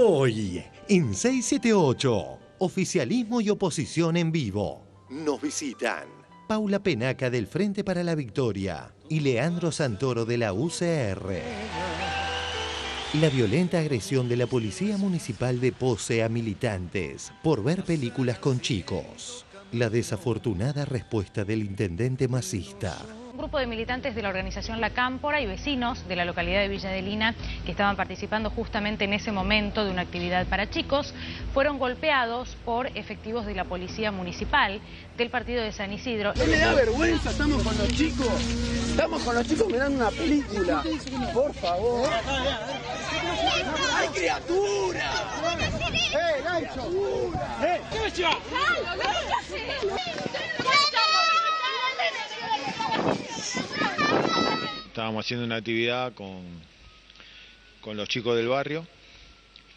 Hoy, en 678, oficialismo y oposición en vivo. Nos visitan Paula Penaca del Frente para la Victoria y Leandro Santoro de la UCR. La violenta agresión de la Policía Municipal de Poce a militantes por ver películas con chicos. La desafortunada respuesta del intendente masista. Un grupo de militantes de la organización La Cámpora y vecinos de la localidad de Villa Adelina, que estaban participando justamente en ese momento de una actividad para chicos, fueron golpeados por efectivos de la Policía Municipal del partido de San Isidro. ¿No le da vergüenza? Estamos con los chicos mirando una película. Por favor. ¡Hay criatura! ¡Gancho! ¿Qué me lleva? Estábamos haciendo una actividad con los chicos del barrio,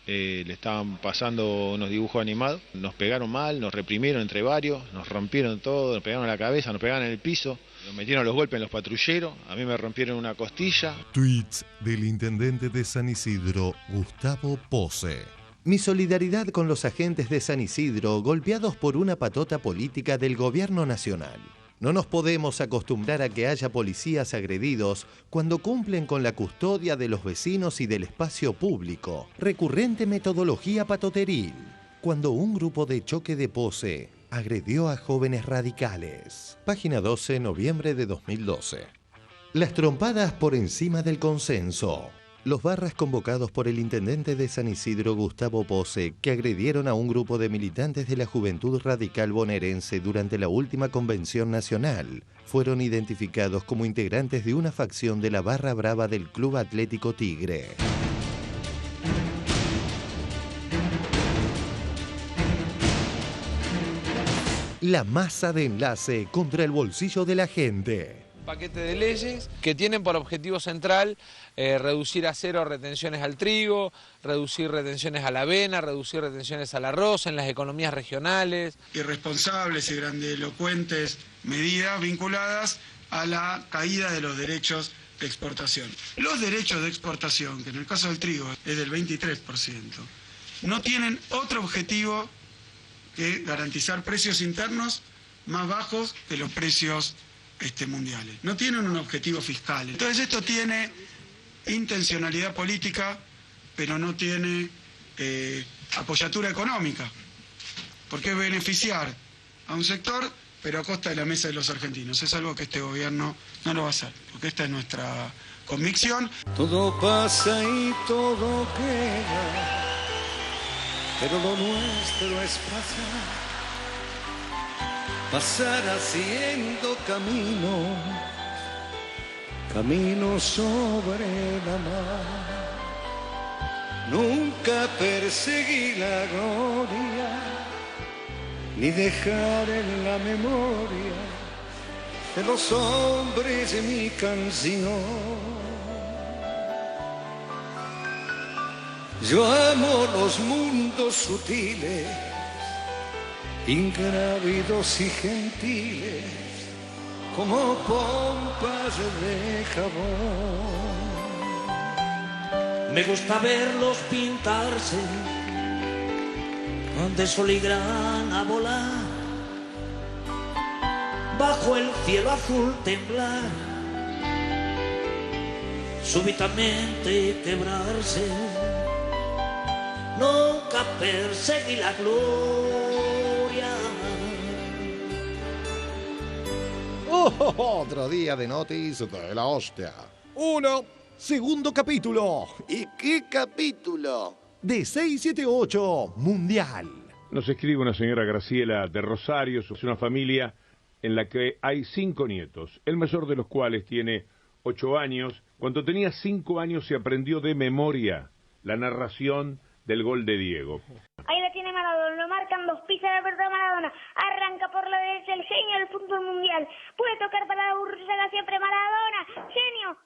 le estaban pasando unos dibujos animados, nos pegaron mal, nos reprimieron entre varios, nos rompieron todo, nos pegaron en la cabeza, nos pegaron en el piso, nos metieron los golpes en los patrulleros, a mí me rompieron una costilla. Tweets del intendente de San Isidro, Gustavo Poce. Mi solidaridad con los agentes de San Isidro golpeados por una patota política del gobierno nacional. No nos podemos acostumbrar a que haya policías agredidos cuando cumplen con la custodia de los vecinos y del espacio público. Recurrente metodología patoteril. Cuando un grupo de choque de Poce agredió a jóvenes radicales. Página 12, noviembre de 2012. Las trompadas por encima del consenso. Los barras convocados por el intendente de San Isidro, Gustavo Poce, que agredieron a un grupo de militantes de la Juventud Radical Bonaerense durante la última convención nacional, fueron identificados como integrantes de una facción de la barra brava del Club Atlético Tigre. La masa de enlace contra el bolsillo de la gente. Paquete de leyes que tienen por objetivo central reducir a cero retenciones al trigo, reducir retenciones a la avena, reducir retenciones al arroz en las economías regionales. Irresponsables y grandilocuentes medidas vinculadas a la caída de los derechos de exportación. Los derechos de exportación, que en el caso del trigo es del 23%, no tienen otro objetivo que garantizar precios internos más bajos que los precios mundiales. No tienen un objetivo fiscal. Entonces esto tiene intencionalidad política, pero no tiene apoyatura económica, porque es beneficiar a un sector, pero a costa de la mesa de los argentinos. Es algo que este gobierno no lo va a hacer, porque esta es nuestra convicción. Todo pasa y todo queda, pero lo nuestro es pasar haciendo camino sobre la mar. Nunca perseguí la gloria, ni dejar en la memoria de los hombres de mi canción. Yo amo los mundos sutiles, ingrávidos y gentiles, como pompas de jabón. Me gusta verlos pintarse de sol y grana volar, bajo el cielo azul temblar, súbitamente quebrarse. Nunca perseguí la gloria. Otro día de noticias de la hostia. Segundo capítulo. ¿Y qué capítulo? De 678 Mundial. Nos escribe una señora Graciela de Rosario. Es una familia en la que hay 5 nietos, el mayor de los cuales tiene 8 años. Cuando tenía 5 años se aprendió de memoria la narración del gol de Diego. Ahí la tiene Maradona, lo marcan 2 pisas de verdad Maradona, arranca por la derecha el genio del fútbol mundial, puede tocar para la Burruchaga siempre Maradona, genio,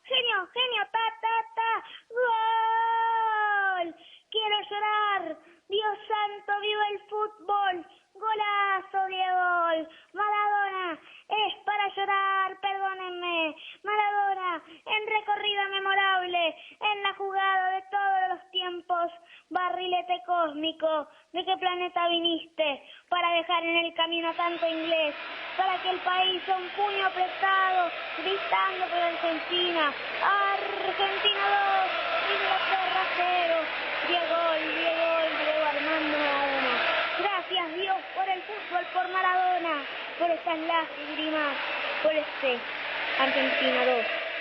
ta, gol, quiero llorar, Dios santo, viva el fútbol, golazo Diego, Maradona, es para llorar, perdónenme, Maradona, en recorrida memorable, en la jugada de todos los tiempos, barrilete cósmico, ¿de qué planeta viniste? Para dejar en el camino tanto inglés, para que el país a un puño apretado, gritando por Argentina. Argentina 2, Inglaterra 0. Diego Armando Maradona. Gracias Dios por el fútbol, por Maradona, por estas lágrimas, por este Argentina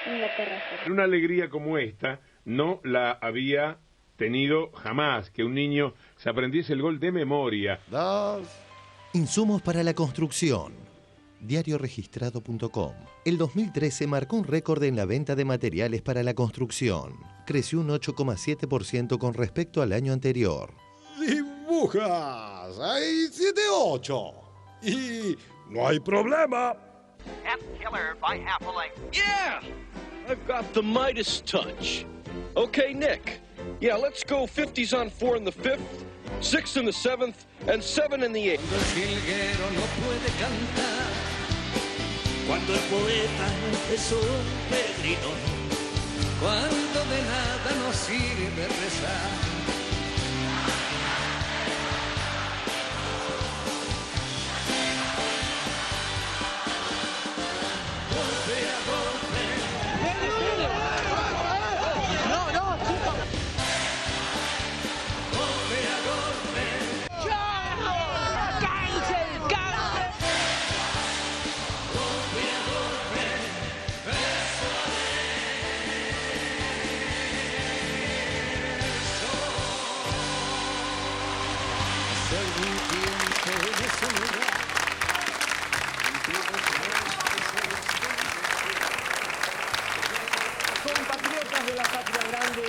2, Inglaterra 0. Una alegría como esta no la había tenido jamás, que un niño se aprendiese el gol de memoria. Insumos para la construcción. Diarioregistrado.com. El 2013 marcó un récord en la venta de materiales para la construcción. Creció un 8,7% con respecto al año anterior. ¡Dibujas! ¡Hay 7-8! Y no hay problema. F-Killer by Applelink. Yeah! I've got the Midas touch. Okay, Nick. Yeah, let's go 50s on 4 in the 5th, 6 in the 7th, and 7 in the 8th. Cuando el jilguero no puede cantar, cuando el poeta es un peregrino, cuando de nada nos sirve rezar. Compatriotas de la patria grande,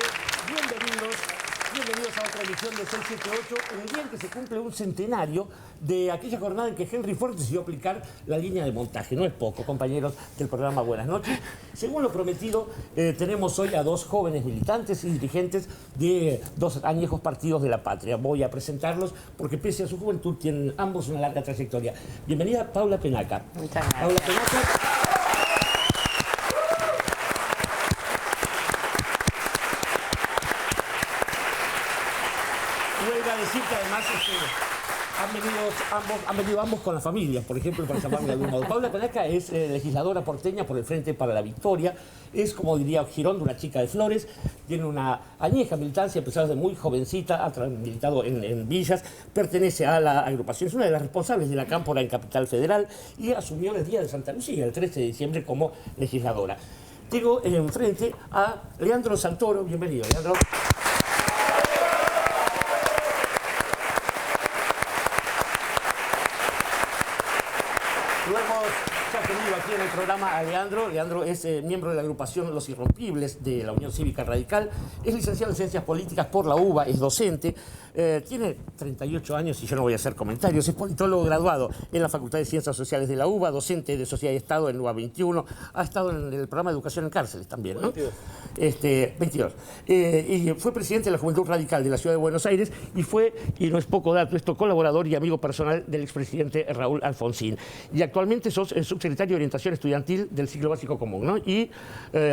bienvenidos a otra edición de 678, en el día en que se cumple un centenario de aquella jornada en que Henry Ford decidió aplicar la línea de montaje. No es poco, compañeros del programa Buenas Noches. Según lo prometido, tenemos hoy a dos jóvenes militantes y dirigentes de dos añejos partidos de la patria. Voy a presentarlos porque pese a su juventud tienen ambos una larga trayectoria. Bienvenida Paula Penaca. Muchas gracias. Paula Penaca. Decir que además han venido ambos con la familia, por ejemplo, para llamarme de algún modo. Paula Penaca es legisladora porteña por el Frente para la Victoria, es, como diría Girón, una chica de Flores, tiene una añeja militancia, a pesar de muy jovencita, ha militado en villas, pertenece a la agrupación, es una de las responsables de la Cámpora en Capital Federal y asumió el Día de Santa Lucía, el 13 de diciembre, como legisladora. Tengo enfrente a Leandro Santoro, bienvenido, Leandro. Aquí en el programa a Leandro. Leandro es miembro de la agrupación Los Irrompibles de la Unión Cívica Radical, es licenciado en Ciencias Políticas por la UBA, es docente, tiene 38 años y yo no voy a hacer comentarios, es politólogo graduado en la Facultad de Ciencias Sociales de la UBA, docente de Sociedad y Estado en UBA 21, ha estado en el programa de Educación en Cárceles también, ¿no? 22. Y fue presidente de la Juventud Radical de la Ciudad de Buenos Aires y fue, y no es poco dato esto, colaborador y amigo personal del expresidente Raúl Alfonsín. Y actualmente sos el subsecretario de Orientación Estudiantil del Ciclo Básico Común, ¿no? Y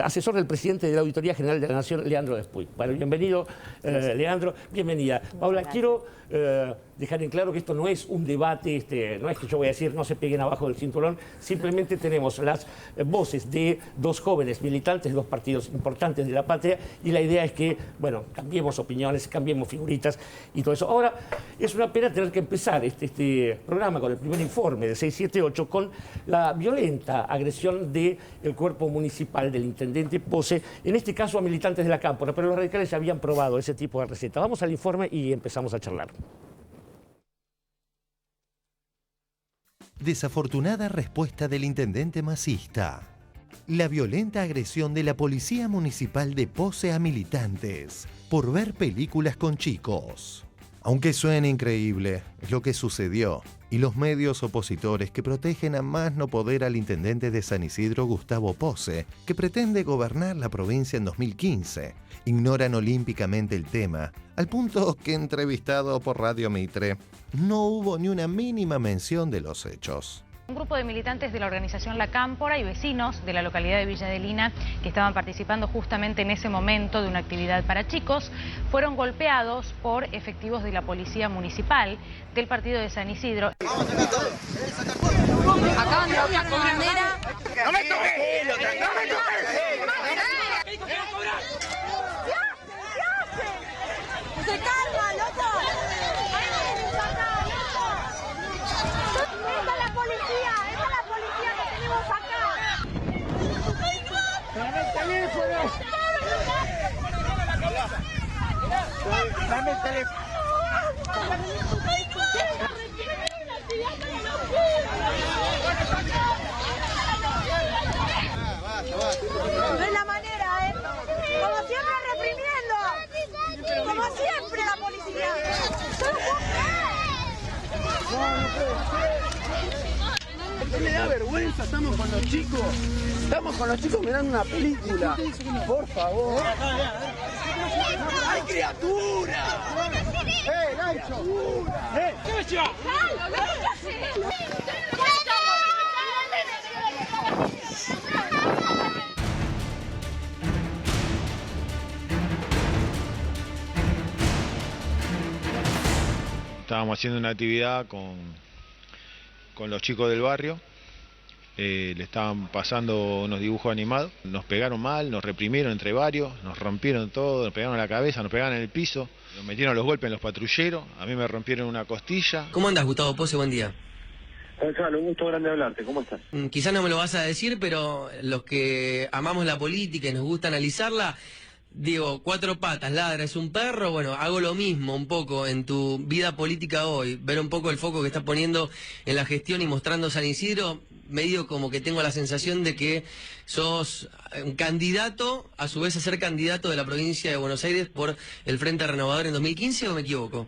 asesor del presidente de la Auditoría General de la Nación, Leandro Despuy. Bueno, bienvenido, Leandro. Bienvenida. Paula, gracias. Quiero dejar en claro que esto no es un debate, no es que yo voy a decir no se peguen abajo del cinturón, simplemente tenemos las voces de dos jóvenes militantes de dos partidos importantes de la patria y la idea es que, bueno, cambiemos opiniones, cambiemos figuritas y todo eso. Ahora, es una pena tener que empezar este programa con el primer informe de 678 con la violenta agresión del cuerpo municipal del intendente Pose, en este caso a militantes de la Cámpora, pero los radicales ya habían probado ese tipo de receta. Vamos al informe y empezamos a charlar. Desafortunada respuesta del intendente masista. La violenta agresión de la Policía Municipal de Pose a militantes por ver películas con chicos. Aunque suene increíble, es lo que sucedió, y los medios opositores que protegen a más no poder al intendente de San Isidro, Gustavo Pose, que pretende gobernar la provincia en 2015, ignoran olímpicamente el tema, al punto que, entrevistado por Radio Mitre, no hubo ni una mínima mención de los hechos. Un grupo de militantes de la organización La Cámpora y vecinos de la localidad de Villa Adelina, que estaban participando justamente en ese momento de una actividad para chicos, fueron golpeados por efectivos de la policía municipal del partido de San Isidro. Acaban de golpear con bandera. ¡No me toques! ¡No me toques! ¡Se calma, loco! ¡Esta es la policía! ¡Esta es la policía que tenemos acá! ¡Dame el teléfono! ¡Dame el teléfono! No es la manera, ¿eh? Como siempre reprimiendo. Como siempre la policía. ¿Qué me da vergüenza? Estamos con los chicos. Estamos con los chicos mirando una película. Por favor. ¡Hay criatura! Nacho! ¿Qué me lleva? Estábamos haciendo una actividad con los chicos del barrio, le estaban pasando unos dibujos animados, nos pegaron mal, nos reprimieron entre varios, nos rompieron todo, nos pegaron en la cabeza, nos pegaron en el piso, nos metieron los golpes en los patrulleros, a mí me rompieron una costilla. ¿Cómo andas, Gustavo Pose? Buen día. Gonzalo, un gusto grande hablarte, ¿cómo estás? Quizás no me lo vas a decir, pero los que amamos la política y nos gusta analizarla, digo, cuatro patas, ladra, es un perro. Bueno, hago lo mismo un poco en tu vida política hoy, ver un poco el foco que estás poniendo en la gestión y mostrando San Isidro, medio como que tengo la sensación de que sos un candidato, a su vez a ser candidato de la provincia de Buenos Aires por el Frente Renovador en 2015, ¿o me equivoco?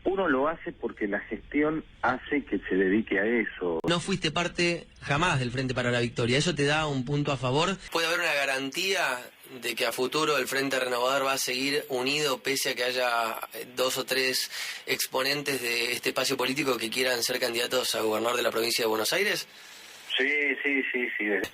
Uno lo hace porque la gestión hace que se dedique a eso. No fuiste parte jamás del Frente para la Victoria, ¿eso te da un punto a favor? ¿Puede haber una garantía de que a futuro el Frente Renovador va a seguir unido pese a que haya 2 o 3 exponentes de este espacio político que quieran ser candidatos a gobernador de la provincia de Buenos Aires? Sí.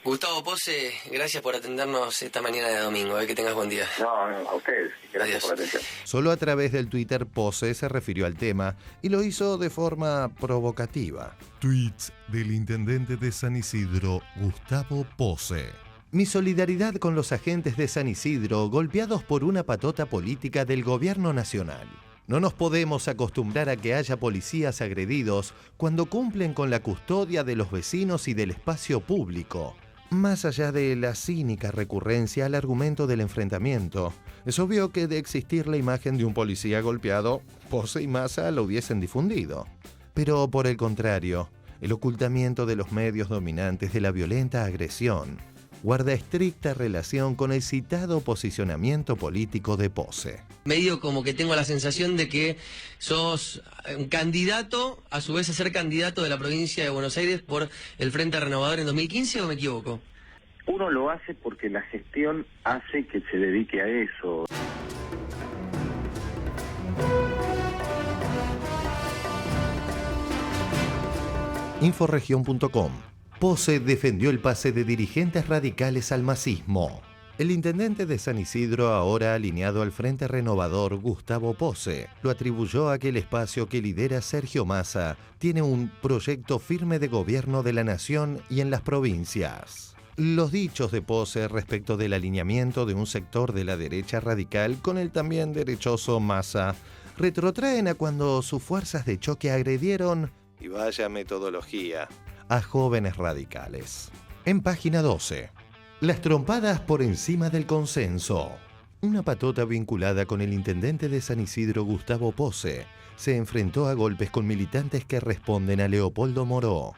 Gustavo Pose, gracias por atendernos esta mañana de domingo. Que tengas buen día. No, a ustedes. Gracias. Adiós. Por la atención. Solo a través del Twitter Pose se refirió al tema y lo hizo de forma provocativa. Tweets del intendente de San Isidro, Gustavo Pose. Mi solidaridad con los agentes de San Isidro golpeados por una patota política del gobierno nacional. No nos podemos acostumbrar a que haya policías agredidos cuando cumplen con la custodia de los vecinos y del espacio público. Más allá de la cínica recurrencia al argumento del enfrentamiento, es obvio que de existir la imagen de un policía golpeado, Pose y Massa lo hubiesen difundido. Pero por el contrario, el ocultamiento de los medios dominantes de la violenta agresión guarda estricta relación con el citado posicionamiento político de Pose. Medio como que tengo la sensación de que sos un candidato, a su vez a ser candidato de la provincia de Buenos Aires por el Frente Renovador en 2015, ¿o me equivoco? Uno lo hace porque la gestión hace que se dedique a eso. Inforegion.com. Pose defendió el pase de dirigentes radicales al masismo. El intendente de San Isidro, ahora alineado al Frente Renovador, Gustavo Pose, lo atribuyó a que el espacio que lidera Sergio Massa tiene un proyecto firme de gobierno de la nación y en las provincias. Los dichos de Pose respecto del alineamiento de un sector de la derecha radical con el también derechoso Massa retrotraen a cuando sus fuerzas de choque agredieron, y vaya metodología, a jóvenes radicales. En página 12. Las trompadas por encima del consenso. Una patota vinculada con el intendente de San Isidro, Gustavo Pose, se enfrentó a golpes con militantes que responden a Leopoldo Moró.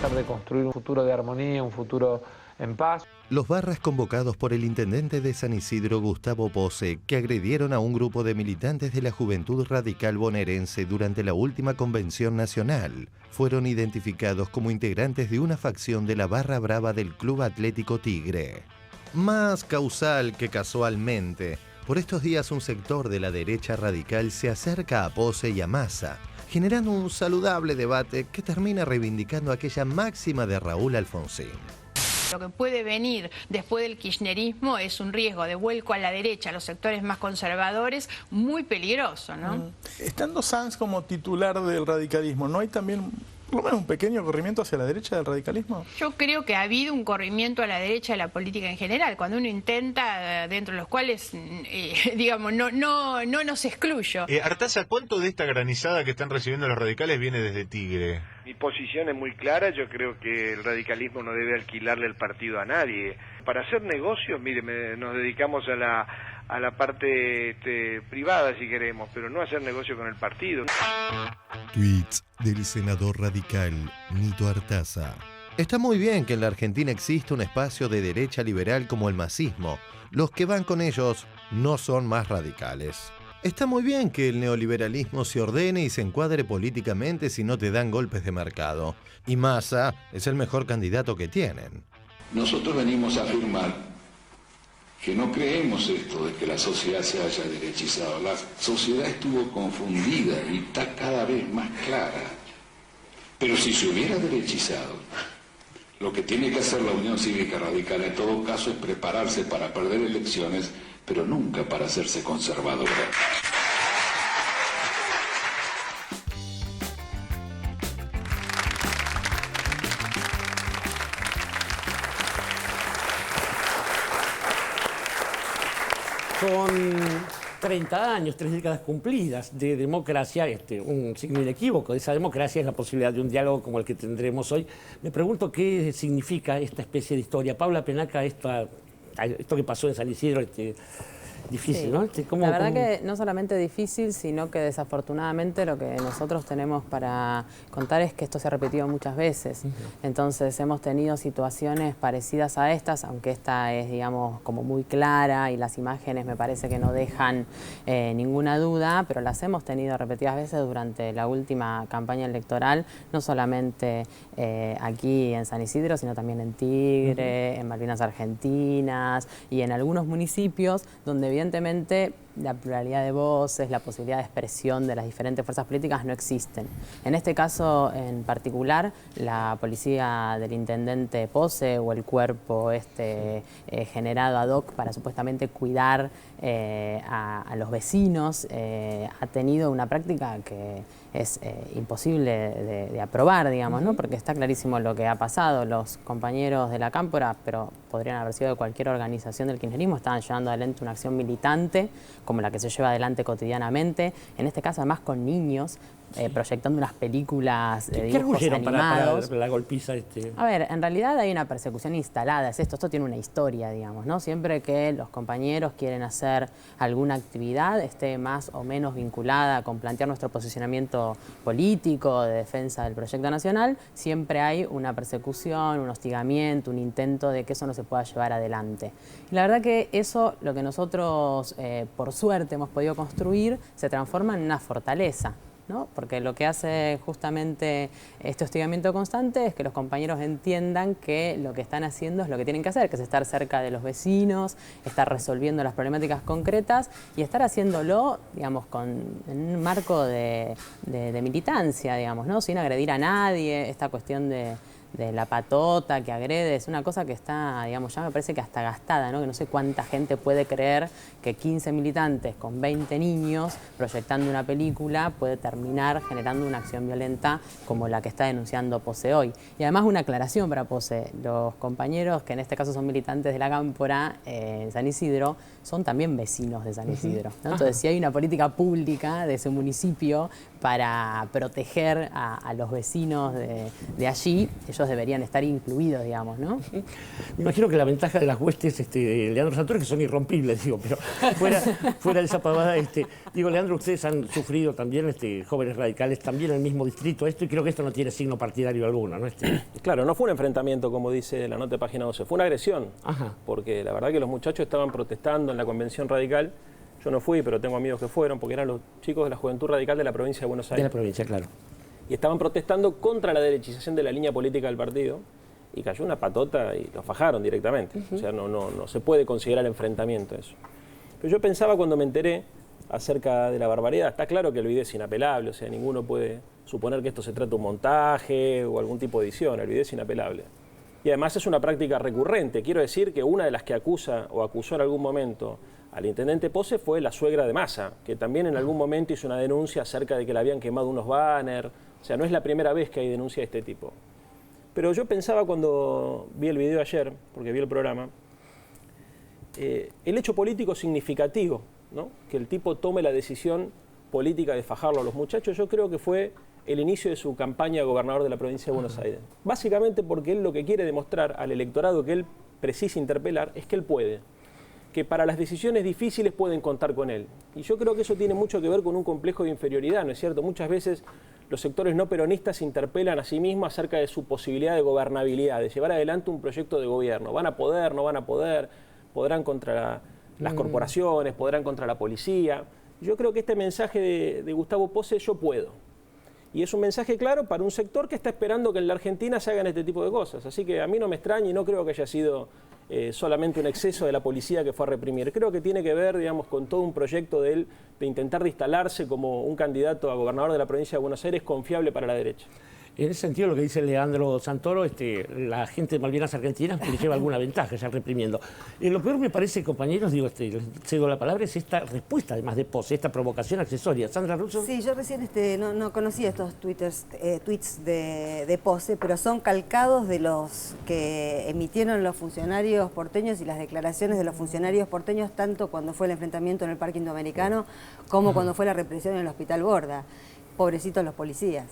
Tratar de construir un futuro de armonía, un futuro en paz. Los barras convocados por el intendente de San Isidro, Gustavo Pose, que agredieron a un grupo de militantes de la Juventud Radical Bonaerense durante la última convención nacional, fueron identificados como integrantes de una facción de la barra brava del Club Atlético Tigre. Más causal que casualmente, Por estos días un sector de la derecha radical se acerca a Pose y a Massa, generando un saludable debate que termina reivindicando aquella máxima de Raúl Alfonsín. Lo que puede venir después del kirchnerismo es un riesgo de vuelco a la derecha, a los sectores más conservadores, muy peligroso, ¿no? Estando Sanz como titular del radicalismo, ¿no hay también por lo menos un pequeño corrimiento hacia la derecha del radicalismo? Yo creo que ha habido un corrimiento a la derecha de la política en general, cuando uno intenta, dentro de los cuales, digamos, no nos excluyo. Artaza, ¿cuánto de esta granizada que están recibiendo los radicales viene desde Tigre? Mi posición es muy clara, yo creo que el radicalismo no debe alquilarle el partido a nadie. Para hacer negocios, mire, nos dedicamos a la parte privada si queremos, pero no hacer negocio con el partido. Tweets del senador radical Nito Artaza. Está muy bien que en la Argentina exista un espacio de derecha liberal como el masismo. Los que van con ellos no son más radicales. Está muy bien que el neoliberalismo se ordene y se encuadre políticamente si no te dan golpes de mercado. Y Massa es el mejor candidato que tienen. Nosotros venimos a afirmar que no creemos esto de que la sociedad se haya derechizado. La sociedad estuvo confundida y está cada vez más clara. Pero si se hubiera derechizado, lo que tiene que hacer la Unión Cívica Radical en todo caso es prepararse para perder elecciones, pero nunca para hacerse conservadora. Con 30 años, 3 décadas cumplidas de democracia, un signo inequívoco de esa democracia es la posibilidad de un diálogo como el que tendremos hoy. Me pregunto qué significa esta especie de historia. Paula Penaca, esto que pasó en San Isidro, difícil, sí. ¿no? La verdad que no solamente difícil, sino que desafortunadamente lo que nosotros tenemos para contar es que esto se ha repetido muchas veces. Entonces hemos tenido situaciones parecidas a estas, aunque esta es, digamos, como muy clara y las imágenes me parece que no dejan ninguna duda, pero las hemos tenido repetidas veces durante la última campaña electoral, no solamente aquí en San Isidro, sino también en Tigre, en Malvinas Argentinas y en algunos municipios donde evidentemente la pluralidad de voces, la posibilidad de expresión de las diferentes fuerzas políticas no existen. En este caso en particular, la policía del intendente Pose o el cuerpo generado ad hoc para supuestamente cuidar a los vecinos ha tenido una práctica que es imposible de aprobar, digamos, ¿no? Porque está clarísimo lo que ha pasado. Los compañeros de la Cámpora, pero podrían haber sido de cualquier organización del kirchnerismo, estaban llevando adelante una acción militante como la que se lleva adelante cotidianamente, en este caso además con niños, proyectando unas películas de dibujos animados. Para la golpiza? A ver, en realidad hay una persecución instalada, esto tiene una historia, digamos, ¿no? Siempre que los compañeros quieren hacer alguna actividad, esté más o menos vinculada con plantear nuestro posicionamiento político de defensa del proyecto nacional, siempre hay una persecución, un hostigamiento, un intento de que eso no se pueda llevar adelante. Y la verdad que eso, lo que nosotros, por suerte, hemos podido construir, se transforma en una fortaleza, ¿no? Porque lo que hace justamente este hostigamiento constante es que los compañeros entiendan que lo que están haciendo es lo que tienen que hacer, que es estar cerca de los vecinos, estar resolviendo las problemáticas concretas y estar haciéndolo, digamos, en un marco de militancia, digamos, ¿no? Sin agredir a nadie. Esta cuestión de la patota que agrede, es una cosa que está, digamos, ya me parece que hasta gastada, ¿no? Que no sé cuánta gente puede creer que 15 militantes con 20 niños proyectando una película puede terminar generando una acción violenta como la que está denunciando Pose hoy. Y además una aclaración para Pose, los compañeros que en este caso son militantes de la Cámpora en San Isidro son también vecinos de San Isidro, ¿no? Entonces si hay una política pública de ese municipio para proteger a los vecinos de allí, ellos deberían estar incluidos, digamos, ¿no? Me imagino que la ventaja de las huestes de Leandro Santoro es que son irrompibles, digo, pero fuera de esa pavada, digo, Leandro, ustedes han sufrido también, jóvenes radicales, también en el mismo distrito y creo que esto no tiene signo partidario alguno, ¿no? Claro, no fue un enfrentamiento, como dice la nota de página 12, fue una agresión, porque la verdad que los muchachos estaban protestando en la convención radical. Yo no fui, pero tengo amigos que fueron, porque eran los chicos de la Juventud Radical de la provincia de Buenos Aires. De la provincia, claro. Y estaban protestando contra la derechización de la línea política del partido, y cayó una patota y los fajaron directamente. O sea, no se puede considerar enfrentamiento eso. Pero yo pensaba cuando me enteré acerca de la barbaridad, está claro que el video es inapelable, o sea, ninguno puede suponer que esto se trata de un montaje o algún tipo de edición, el video es inapelable. Y además es una práctica recurrente. Quiero decir que una de las que acusa o acusó en algún momento al intendente Pose fue la suegra de Massa, que también en algún momento hizo una denuncia acerca de que le habían quemado unos banners. O sea, no es la primera vez que hay denuncia de este tipo. Pero yo pensaba cuando vi el video ayer, porque vi el programa, el hecho político significativo, ¿no? Que el tipo tome la decisión política de fajarlo a los muchachos, yo creo que fue el inicio de su campaña de gobernador de la provincia de Buenos Aires. Básicamente porque él lo que quiere demostrar al electorado que él precisa interpelar es que él puede, que para las decisiones difíciles pueden contar con él. Y yo creo que eso tiene mucho que ver con un complejo de inferioridad, ¿no es cierto? Muchas veces los sectores no peronistas se interpelan a sí mismos acerca de su posibilidad de gobernabilidad, de llevar adelante un proyecto de gobierno. ¿Van a poder? ¿No van a poder? ¿Podrán contra las corporaciones? ¿Podrán contra la policía? Yo creo que este mensaje de Gustavo Pose, yo puedo. Y es un mensaje claro para un sector que está esperando que en la Argentina se hagan este tipo de cosas. Así que a mí no me extraña y no creo que haya sido solamente un exceso de la policía que fue a reprimir. Creo que tiene que ver, digamos, con todo un proyecto de él de intentar de instalarse como un candidato a gobernador de la provincia de Buenos Aires confiable para la derecha. En ese sentido, lo que dice Leandro Santoro, la gente de Malvinas Argentinas le lleva alguna ventaja ya reprimiendo. Lo peor me parece, compañeros, digo, les cedo la palabra, es esta respuesta, además de Pose, esta provocación accesoria. Sandra Russo. Sí, yo recién no conocía estos tweets de Pose, pero son calcados de los que emitieron los funcionarios porteños y las declaraciones de los funcionarios porteños, tanto cuando fue el enfrentamiento en el Parque Indoamericano como cuando fue la represión en el Hospital Borda. Pobrecitos los policías.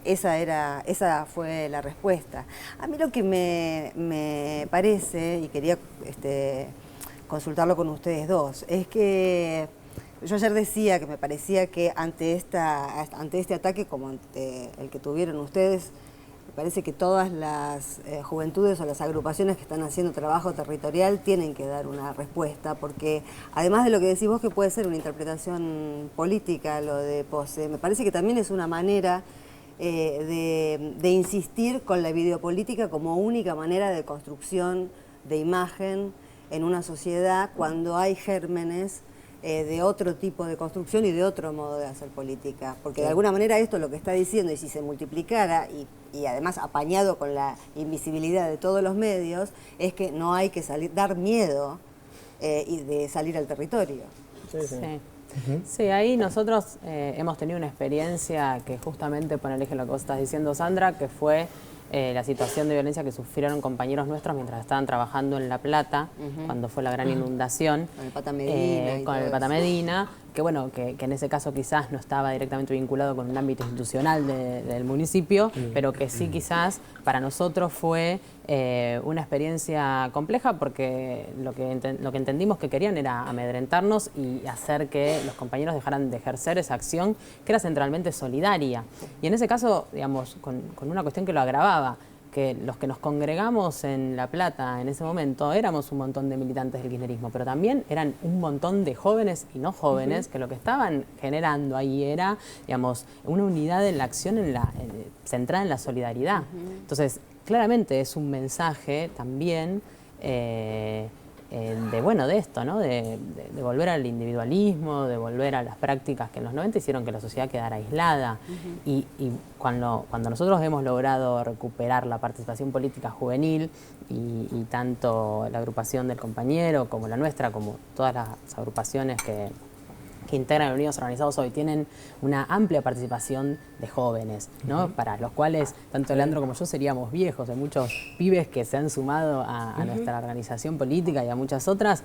Esa fue la respuesta. A mí lo que me parece, y quería consultarlo con ustedes dos, es que yo ayer decía que me parecía que ante este ataque, como ante el que tuvieron ustedes, me parece que todas las juventudes o las agrupaciones que están haciendo trabajo territorial tienen que dar una respuesta, porque además de lo que decís vos, que puede ser una interpretación política lo de Pose, me parece que también es una manera de insistir con la videopolítica como única manera de construcción de imagen en una sociedad cuando hay gérmenes de otro tipo de construcción y de otro modo de hacer política. Porque de alguna manera esto lo que está diciendo, y si se multiplicara y además apañado con la invisibilidad de todos los medios, es que no hay que dar miedo de salir al territorio. Sí. Sí, ahí nosotros hemos tenido una experiencia que justamente pone el eje en lo que vos estás diciendo, Sandra, que fue la situación de violencia que sufrieron compañeros nuestros mientras estaban trabajando en La Plata, cuando fue la gran inundación. Con el Pata Medina. Con el Pata Medina, que bueno, que en ese caso quizás no estaba directamente vinculado con un ámbito institucional del municipio, pero que sí quizás para nosotros fue una experiencia compleja, porque lo que entendimos que querían era amedrentarnos y hacer que los compañeros dejaran de ejercer esa acción que era centralmente solidaria. Y en ese caso, digamos, con una cuestión que lo agravaba, que los que nos congregamos en La Plata en ese momento éramos un montón de militantes del kirchnerismo, pero también eran un montón de jóvenes y no jóvenes que lo que estaban generando ahí era, digamos, una unidad en la acción centrada en la solidaridad. Entonces, claramente es un mensaje también de esto, ¿no? De volver al individualismo, de volver a las prácticas que en los 90 hicieron que la sociedad quedara aislada. Y cuando nosotros hemos logrado recuperar la participación política juvenil y tanto la agrupación del compañero como la nuestra, como todas las agrupaciones que integran Unidos Organizados hoy, tienen una amplia participación de jóvenes, ¿no? Para los cuales tanto Leandro como yo seríamos viejos. Hay muchos pibes que se han sumado a nuestra organización política y a muchas otras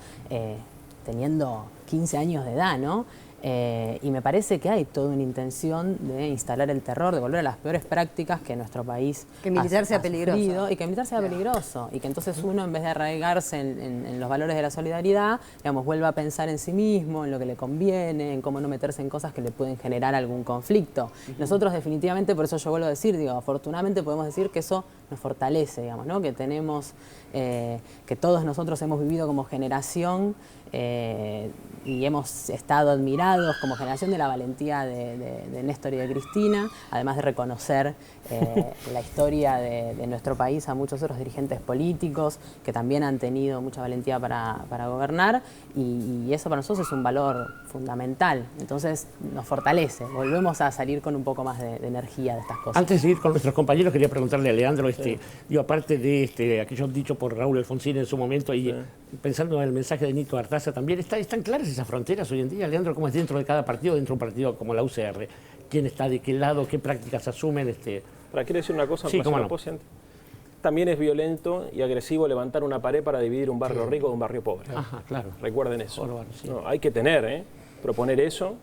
teniendo 15 años de edad, ¿no? Y me parece que hay toda una intención de instalar el terror, de volver a las peores prácticas que nuestro país que militar sea peligroso. Y que militar sea peligroso. Y que entonces uno, en vez de arraigarse en los valores de la solidaridad, digamos, vuelva a pensar en sí mismo, en lo que le conviene, en cómo no meterse en cosas que le pueden generar algún conflicto. Nosotros definitivamente, por eso yo vuelvo a decir, digo, afortunadamente podemos decir que eso nos fortalece, digamos, ¿no? Que tenemos, que todos nosotros hemos vivido como generación y hemos estado admirados aliados, como generación de la valentía de Néstor y de Cristina, además de reconocer la historia de nuestro país a muchos otros dirigentes políticos que también han tenido mucha valentía para gobernar, y eso para nosotros es un valor fundamental. Entonces nos fortalece, volvemos a salir con un poco más de energía de estas cosas. Antes de ir con nuestros compañeros, quería preguntarle a Leandro, aparte de aquello dicho por Raúl Alfonsín en su momento, y pensando en el mensaje de Nito Artaza también, ¿están claras esas fronteras hoy en día, Leandro? ¿Cómo es dentro de cada partido, dentro de un partido como la UCR? ¿Quién está de qué lado? ¿Qué prácticas asumen? ¿Quiere decir una cosa? Sí, cómo no. También es violento y agresivo levantar una pared para dividir un barrio rico de un barrio pobre. Ajá, claro. Recuerden eso. Sí. No, hay que proponer eso.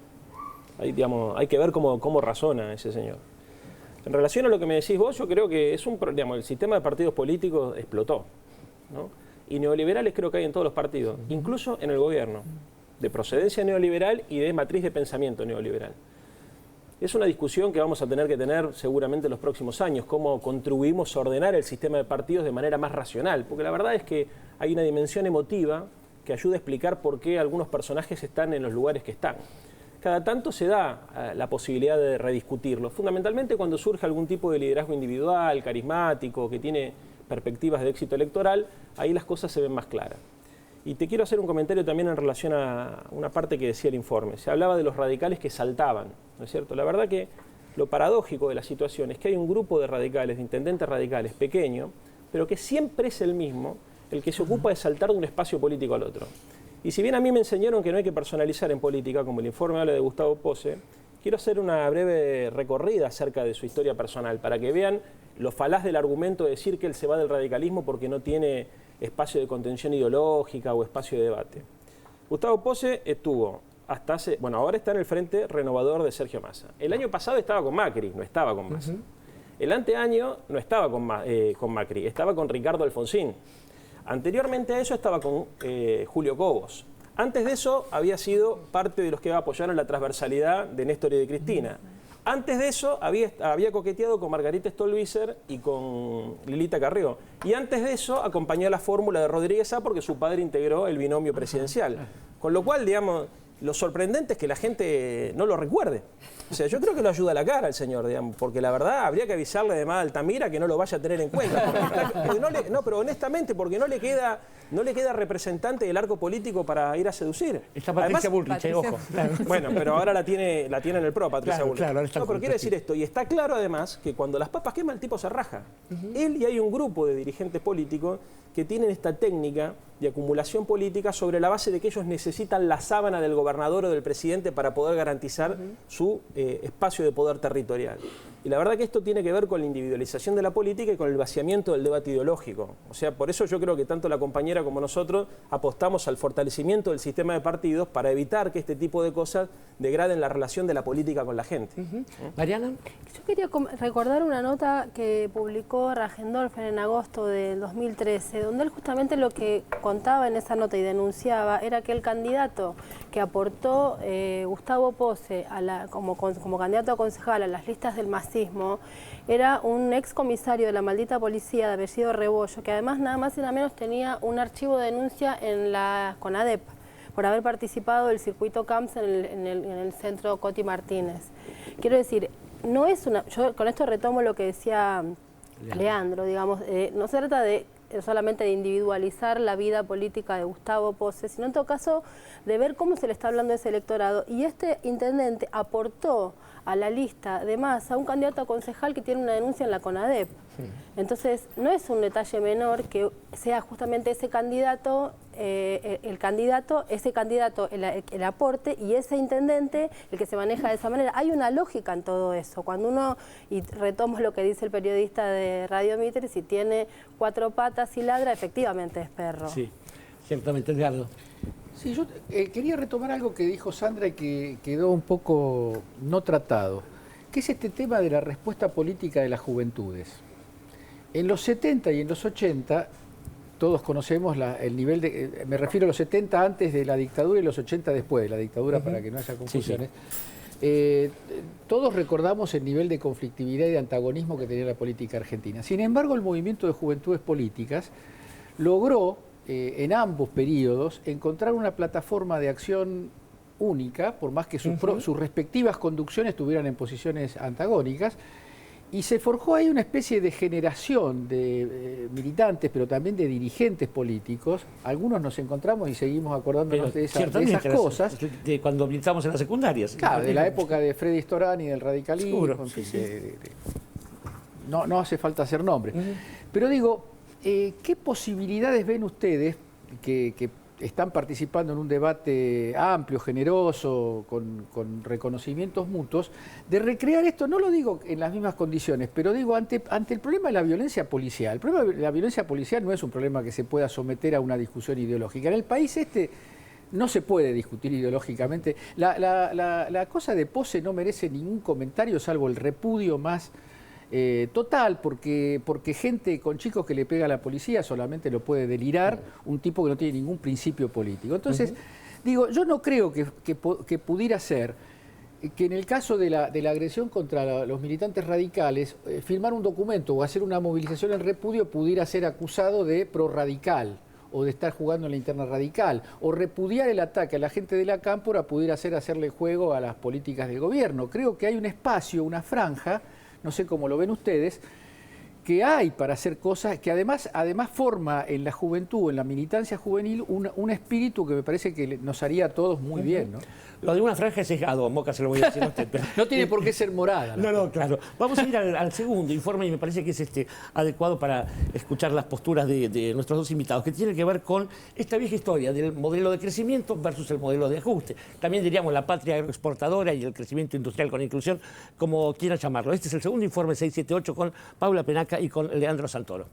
Hay que ver cómo razona ese señor. En relación a lo que me decís vos, yo creo que es el sistema de partidos políticos explotó, ¿no? Y neoliberales creo que hay en todos los partidos, incluso en el gobierno, de procedencia neoliberal y de matriz de pensamiento neoliberal. Es una discusión que vamos a tener que tener seguramente en los próximos años, cómo contribuimos a ordenar el sistema de partidos de manera más racional, porque la verdad es que hay una dimensión emotiva que ayuda a explicar por qué algunos personajes están en los lugares que están. Cada tanto se da la posibilidad de rediscutirlo, fundamentalmente cuando surge algún tipo de liderazgo individual, carismático, que tiene perspectivas de éxito electoral, ahí las cosas se ven más claras. Y te quiero hacer un comentario también en relación a una parte que decía el informe. Se hablaba de los radicales que saltaban, ¿no es cierto? La verdad que lo paradójico de la situación es que hay un grupo de radicales, de intendentes radicales, pequeño, pero que siempre es el mismo, el que se ocupa de saltar de un espacio político al otro. Y si bien a mí me enseñaron que no hay que personalizar en política, como el informe habla de Gustavo Pose, quiero hacer una breve recorrida acerca de su historia personal, para que vean lo falaz del argumento de decir que él se va del radicalismo porque no tiene espacio de contención ideológica o espacio de debate. Gustavo Pose estuvo hasta hace... Bueno, ahora está en el Frente Renovador de Sergio Massa. El año pasado estaba con Macri, no estaba con Massa. El anteaño no estaba con Macri, estaba con Ricardo Alfonsín. Anteriormente a eso estaba con Julio Cobos. Antes de eso había sido parte de los que apoyaron la transversalidad de Néstor y de Cristina. Antes de eso había coqueteado con Margarita Stolbizer y con Lilita Carrió. Y antes de eso acompañó la fórmula de Rodríguez A porque su padre integró el binomio presidencial. Con lo cual, digamos, lo sorprendente es que la gente no lo recuerde. O sea, yo creo que lo ayuda a la cara el señor, digamos, porque la verdad habría que avisarle de más Altamira que no lo vaya a tener en cuenta. Pero honestamente, porque no le queda representante del arco político para ir a seducir. Está Patricia Bullrich, ojo. Bueno, pero ahora la tiene en el PRO, Patricia Bullrich. Claro, no, pero quiere decir esto, y está claro además que cuando las papas queman el tipo se raja. Él y hay un grupo de dirigentes políticos que tienen esta técnica de acumulación política sobre la base de que ellos necesitan la sábana del gobernador o del presidente para poder garantizar su espacio de poder territorial. Y la verdad que esto tiene que ver con la individualización de la política y con el vaciamiento del debate ideológico. O sea, por eso yo creo que tanto la compañera como nosotros apostamos al fortalecimiento del sistema de partidos para evitar que este tipo de cosas degraden la relación de la política con la gente. Mariana. Yo quería recordar una nota que publicó Rajendorfer en agosto del 2013, donde él justamente lo que contaba en esa nota y denunciaba era que el candidato que aportó Gustavo Pose como candidato a concejal a las listas del masismo era un ex comisario de la maldita policía de apellido Rebollo, que además nada más y nada menos tenía un archivo de denuncia en la CONADEP por haber participado del circuito CAMPS en el centro Coti Martínez. Quiero decir, no es yo con esto retomo lo que decía Leandro, digamos, no se trata de solamente de individualizar la vida política de Gustavo Pose, sino en todo caso de ver cómo se le está hablando a ese electorado. Y este intendente aportó a la lista de Massa un candidato a concejal que tiene una denuncia en la CONADEP. Entonces, no es un detalle menor que sea justamente ese candidato, el aporte, y ese intendente el que se maneja de esa manera. Hay una lógica en todo eso. Cuando uno, y retomo lo que dice el periodista de Radio Mitre, si tiene 4 patas y ladra, efectivamente es perro. Sí, ciertamente, Edgardo. Sí, yo quería retomar algo que dijo Sandra y que quedó un poco no tratado, que es este tema de la respuesta política de las juventudes. En los 70 y en los 80, todos conocemos el nivel de... me refiero a los 70 antes de la dictadura y los 80 después de la dictadura, para que no haya confusiones. Sí, sí. Todos recordamos el nivel de conflictividad y de antagonismo que tenía la política argentina. Sin embargo, el movimiento de juventudes políticas logró, en ambos periodos, encontrar una plataforma de acción única, por más que sus respectivas conducciones estuvieran en posiciones antagónicas, y se forjó ahí una especie de generación de militantes, pero también de dirigentes políticos. Algunos nos encontramos y seguimos acordándonos de esas cosas. De cuando militamos en las secundarias. Claro, de la época de Freddy Storani, del radicalismo, Seguro, en fin, no hace falta hacer nombre. Pero digo, ¿qué posibilidades ven ustedes que están participando en un debate amplio, generoso, con reconocimientos mutuos, de recrear esto? No lo digo en las mismas condiciones, pero digo ante el problema de la violencia policial. El problema de la violencia policial no es un problema que se pueda someter a una discusión ideológica. En el país no se puede discutir ideológicamente. La cosa de Pose no merece ningún comentario, salvo el repudio más total, porque gente con chicos que le pega a la policía solamente lo puede delirar un tipo que no tiene ningún principio político. Entonces, digo, yo no creo que pudiera ser que en el caso de la agresión contra los militantes radicales, firmar un documento o hacer una movilización en repudio pudiera ser acusado de prorradical, o de estar jugando en la interna radical, o repudiar el ataque a la gente de la Cámpora pudiera ser hacerle juego a las políticas del gobierno. Creo que hay un espacio, una franja, no sé cómo lo ven ustedes, que hay para hacer cosas que además forma en la juventud, en la militancia juvenil, un espíritu que me parece que nos haría a todos muy bien, ¿no? Lo de una franja es sesgado, Moca, se lo voy a decir a usted. Pero no tiene por qué ser morada. No, claro. Vamos a ir al segundo informe y me parece que es adecuado para escuchar las posturas de nuestros dos invitados, que tiene que ver con esta vieja historia del modelo de crecimiento versus el modelo de ajuste. También diríamos la patria agroexportadora y el crecimiento industrial con inclusión, como quieran llamarlo. Este es el segundo informe 678 con Paula Penaca y con Leandro Santoro.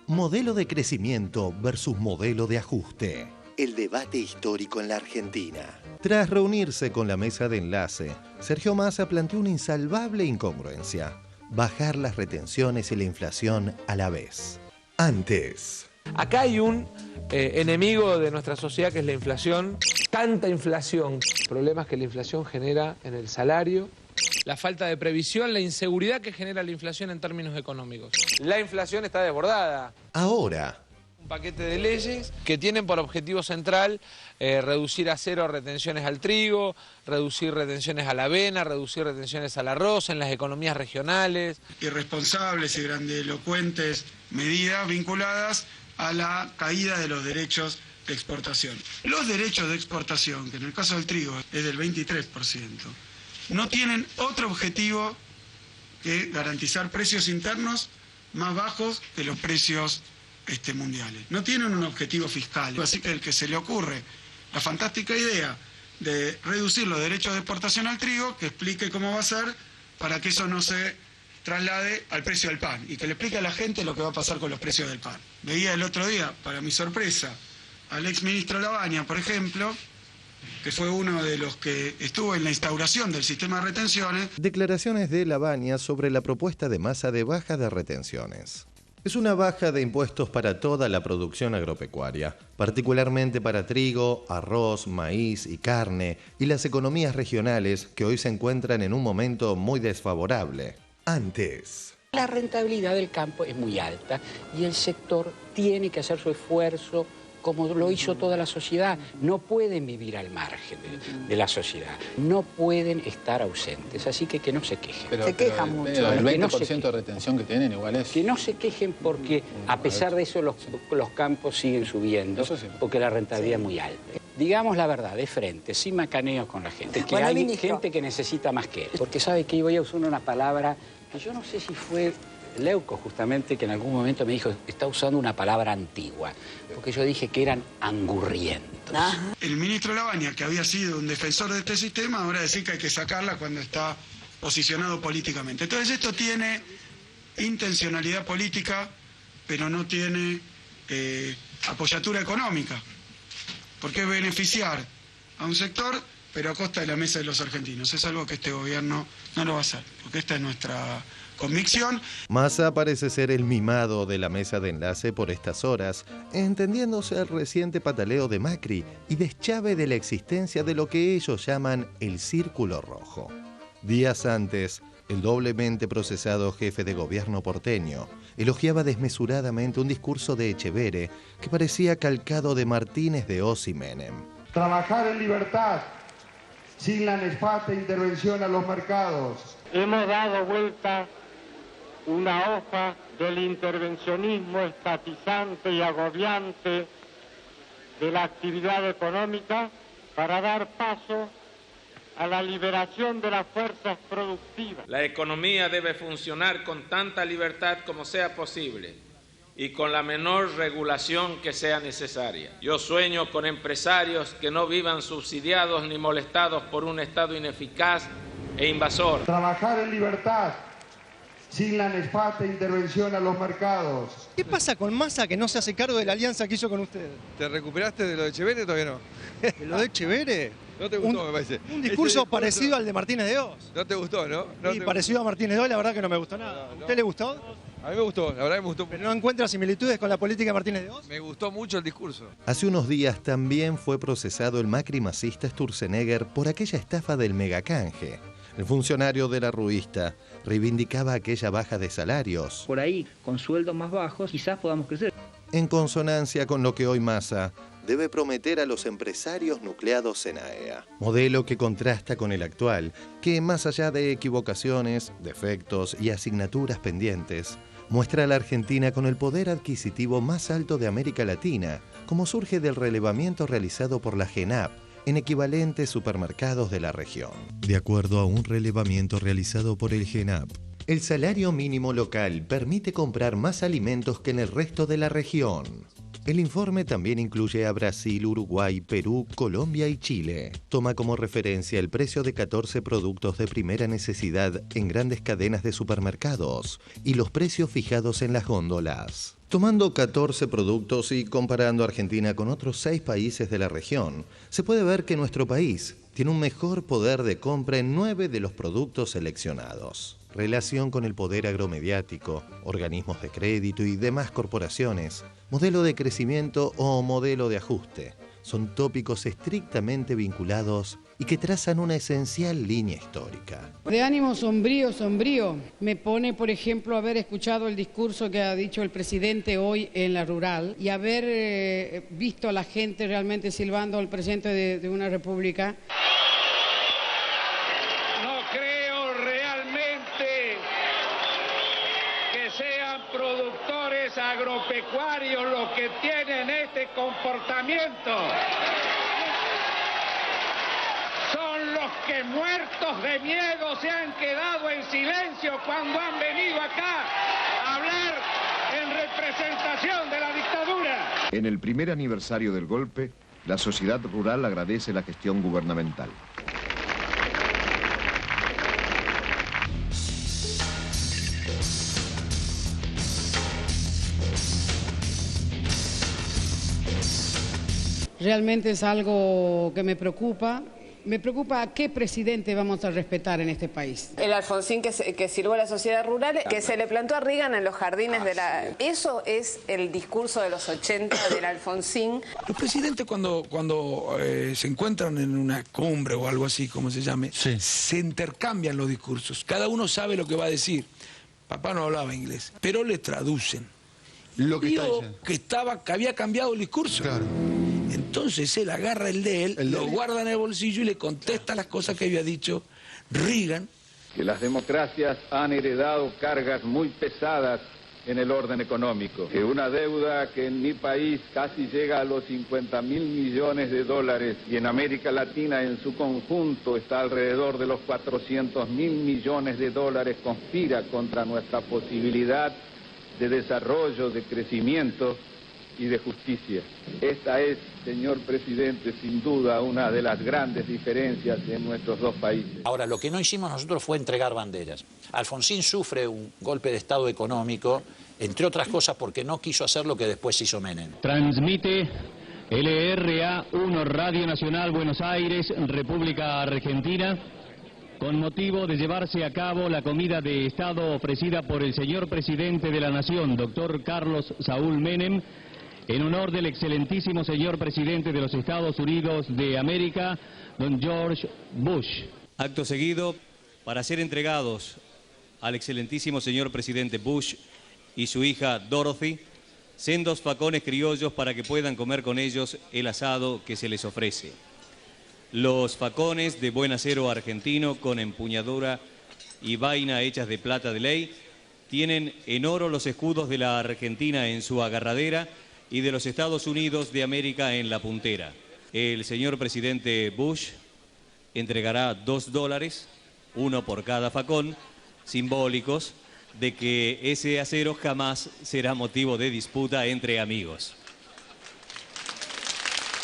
Modelo de crecimiento versus modelo de ajuste. El debate histórico en la Argentina. Tras reunirse con la mesa de enlace, Sergio Massa planteó una insalvable incongruencia: bajar las retenciones y la inflación a la vez. Antes. Acá hay un enemigo de nuestra sociedad que es la inflación. Tanta inflación. Problemas que la inflación genera en el salario. La falta de previsión, la inseguridad que genera la inflación en términos económicos. La inflación está desbordada. Ahora. Un paquete de leyes que tienen por objetivo central reducir a cero retenciones al trigo, reducir retenciones a la avena, reducir retenciones al arroz en las economías regionales. Irresponsables y grandilocuentes medidas vinculadas a la caída de los derechos de exportación. Los derechos de exportación, que en el caso del trigo es del 23%, no tienen otro objetivo que garantizar precios internos más bajos que los precios mundiales. No tienen un objetivo fiscal. Así que el que se le ocurre la fantástica idea de reducir los derechos de exportación al trigo, que explique cómo va a ser para que eso no se traslade al precio del pan y que le explique a la gente lo que va a pasar con los precios del pan. Veía el otro día, para mi sorpresa, al exministro Lavagna, por ejemplo, que fue uno de los que estuvo en la instauración del sistema de retenciones. Declaraciones de Lavagna sobre la propuesta de Massa de baja de retenciones. Es una baja de impuestos para toda la producción agropecuaria, particularmente para trigo, arroz, maíz y carne, y las economías regionales que hoy se encuentran en un momento muy desfavorable. Antes. La rentabilidad del campo es muy alta y el sector tiene que hacer su esfuerzo como lo hizo toda la sociedad. No pueden vivir al margen de la sociedad, no pueden estar ausentes, así que no se quejen. Se quejan mucho. El 20% de retención que tienen igual es... Que no se quejen porque a pesar de eso los campos siguen subiendo, porque la rentabilidad es muy alta. Digamos la verdad, de frente, sin macaneos con la gente, que bueno, hay gente que necesita más que él. Porque sabe que voy a usar una palabra que yo no sé si fue Leuco justamente, que en algún momento me dijo, está usando una palabra antigua, porque yo dije que eran angurrientos. El ministro Lavagna, que había sido un defensor de este sistema, ahora decir que hay que sacarla cuando está posicionado políticamente. Entonces esto tiene intencionalidad política, pero no tiene apoyatura económica, porque es beneficiar a un sector, pero a costa de la mesa de los argentinos. Es algo que este gobierno no lo va a hacer, porque esta es nuestra convicción. Massa parece ser el mimado de la mesa de enlace por estas horas, entendiéndose el reciente pataleo de Macri y deschave de la existencia de lo que ellos llaman el círculo rojo. Días antes, el doblemente procesado jefe de gobierno porteño elogiaba desmesuradamente un discurso de Echevere que parecía calcado de Martínez de Oz y Menem. Trabajar en libertad, sin la nefasta intervención a los mercados. Hemos dado vuelta una hoja del intervencionismo estatizante y agobiante de la actividad económica para dar paso a la liberación de las fuerzas productivas. La economía debe funcionar con tanta libertad como sea posible y con la menor regulación que sea necesaria. Yo sueño con empresarios que no vivan subsidiados ni molestados por un Estado ineficaz e invasor. Trabajar en libertad, sin la nefasta intervención a los mercados. ¿Qué pasa con Massa que no se hace cargo de la alianza que hizo con ustedes? ¿Te recuperaste de lo de Echeverre o todavía no? ¿De lo de Echeverre? No te gustó, me parece. Un discurso parecido al de Martínez de Oz. No te gustó, ¿no? Sí, parecido a Martínez de Oz, la verdad que no me gustó nada. ¿A usted le gustó? A mí me gustó, la verdad que me gustó. ¿Pero no encuentra similitudes con la política de Martínez de Oz? Me gustó mucho el discurso. Hace unos días también fue procesado el macrimacista Sturzenegger por aquella estafa del megacanje. El funcionario de la Ruista reivindicaba aquella baja de salarios. Por ahí, con sueldos más bajos, quizás podamos crecer. En consonancia con lo que hoy Massa debe prometer a los empresarios nucleados en AEA. Modelo que contrasta con el actual, que más allá de equivocaciones, defectos y asignaturas pendientes, muestra a la Argentina con el poder adquisitivo más alto de América Latina, como surge del relevamiento realizado por la GENAP, en equivalentes supermercados de la región. De acuerdo a un relevamiento realizado por el GENAP, el salario mínimo local permite comprar más alimentos que en el resto de la región. El informe también incluye a Brasil, Uruguay, Perú, Colombia y Chile. Toma como referencia el precio de 14 productos de primera necesidad en grandes cadenas de supermercados y los precios fijados en las góndolas. Tomando 14 productos y comparando Argentina con otros 6 países de la región, se puede ver que nuestro país tiene un mejor poder de compra en 9 de los productos seleccionados. Relación con el poder agromediático, organismos de crédito y demás corporaciones, modelo de crecimiento o modelo de ajuste, son tópicos estrictamente vinculados y que trazan una esencial línea histórica. De ánimo sombrío, me pone, por ejemplo, haber escuchado el discurso que ha dicho el presidente hoy en la rural y haber visto a la gente realmente silbando al presidente de una república. No creo realmente que sean productores agropecuarios los que tienen este comportamiento. Son los que muertos de miedo se han quedado en silencio cuando han venido acá a hablar en representación de la dictadura. En el primer aniversario del golpe, la sociedad rural agradece la gestión gubernamental. Realmente es algo que me preocupa. Me preocupa a qué presidente vamos a respetar en este país. El Alfonsín que sirvió a la sociedad rural, que se le plantó a Reagan en los jardines de la... Eso es el discurso de los 80 del Alfonsín. Los presidentes cuando se encuentran en una cumbre o algo así, como se llame, se intercambian los discursos. Cada uno sabe lo que va a decir. Papá no hablaba inglés, pero le traducen. Lo que que había cambiado el discurso. Claro. Entonces él agarra el de él, lo guarda en el bolsillo y le contesta las cosas que había dicho Reagan. Que las democracias han heredado cargas muy pesadas en el orden económico. Que una deuda que en mi país casi llega a los 50.000 millones de dólares y en América Latina en su conjunto está alrededor de los 400.000 millones de dólares conspira contra nuestra posibilidad de desarrollo, de crecimiento y de justicia. Esta es, señor presidente, sin duda una de las grandes diferencias en nuestros dos países. Ahora, lo que no hicimos nosotros fue entregar banderas. Alfonsín sufre un golpe de Estado económico, entre otras cosas porque no quiso hacer lo que después hizo Menem. Transmite LRA1 Radio Nacional Buenos Aires, República Argentina, con motivo de llevarse a cabo la comida de Estado ofrecida por el señor presidente de la Nación, doctor Carlos Saúl Menem, en honor del excelentísimo señor presidente de los Estados Unidos de América, don George Bush. Acto seguido, para ser entregados al excelentísimo señor presidente Bush y su hija Dorothy, sendos facones criollos para que puedan comer con ellos el asado que se les ofrece. Los facones de buen acero argentino con empuñadura y vaina hechas de plata de ley tienen en oro los escudos de la Argentina en su agarradera y de los Estados Unidos de América en la puntera. El señor presidente Bush entregará $2, uno por cada facón, simbólicos de que ese acero jamás será motivo de disputa entre amigos.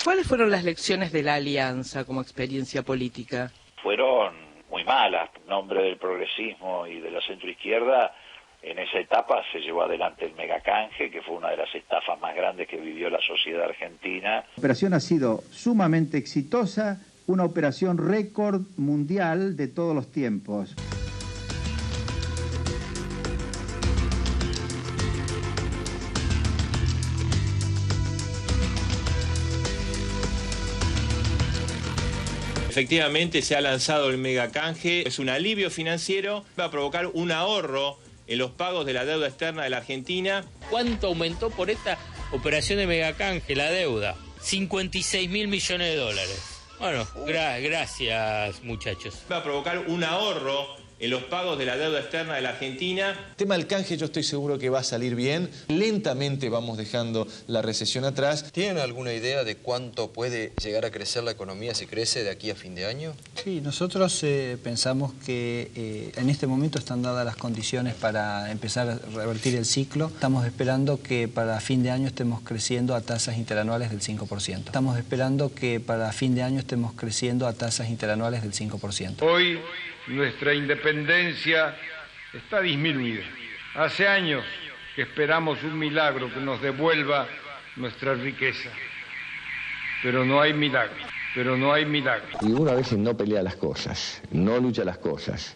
¿Cuáles fueron las lecciones de la alianza como experiencia política? Fueron muy malas. En nombre del progresismo y de la centroizquierda, en esa etapa se llevó adelante el megacanje, que fue una de las estafas más grandes que vivió la sociedad argentina. La operación ha sido sumamente exitosa, una operación récord mundial de todos los tiempos. Efectivamente se ha lanzado el megacanje, es un alivio financiero, va a provocar un ahorro en los pagos de la deuda externa de la Argentina. ¿Cuánto aumentó por esta operación de megacanje la deuda? 56.000 millones de dólares. Bueno, gracias muchachos. Va a provocar un ahorro en los pagos de la deuda externa de la Argentina. El tema del canje yo estoy seguro que va a salir bien. Lentamente vamos dejando la recesión atrás. ¿Tienen alguna idea de cuánto puede llegar a crecer la economía si crece de aquí a fin de año? Sí, nosotros pensamos que en este momento están dadas las condiciones para empezar a revertir el ciclo. Estamos esperando que para fin de año estemos creciendo a tasas interanuales del 5%. Estamos esperando que para fin de año estemos creciendo a tasas interanuales del 5%. Hoy nuestra independencia está disminuida. Hace años que esperamos un milagro que nos devuelva nuestra riqueza. Pero no hay milagro, Y uno a veces no pelea las cosas, no lucha las cosas,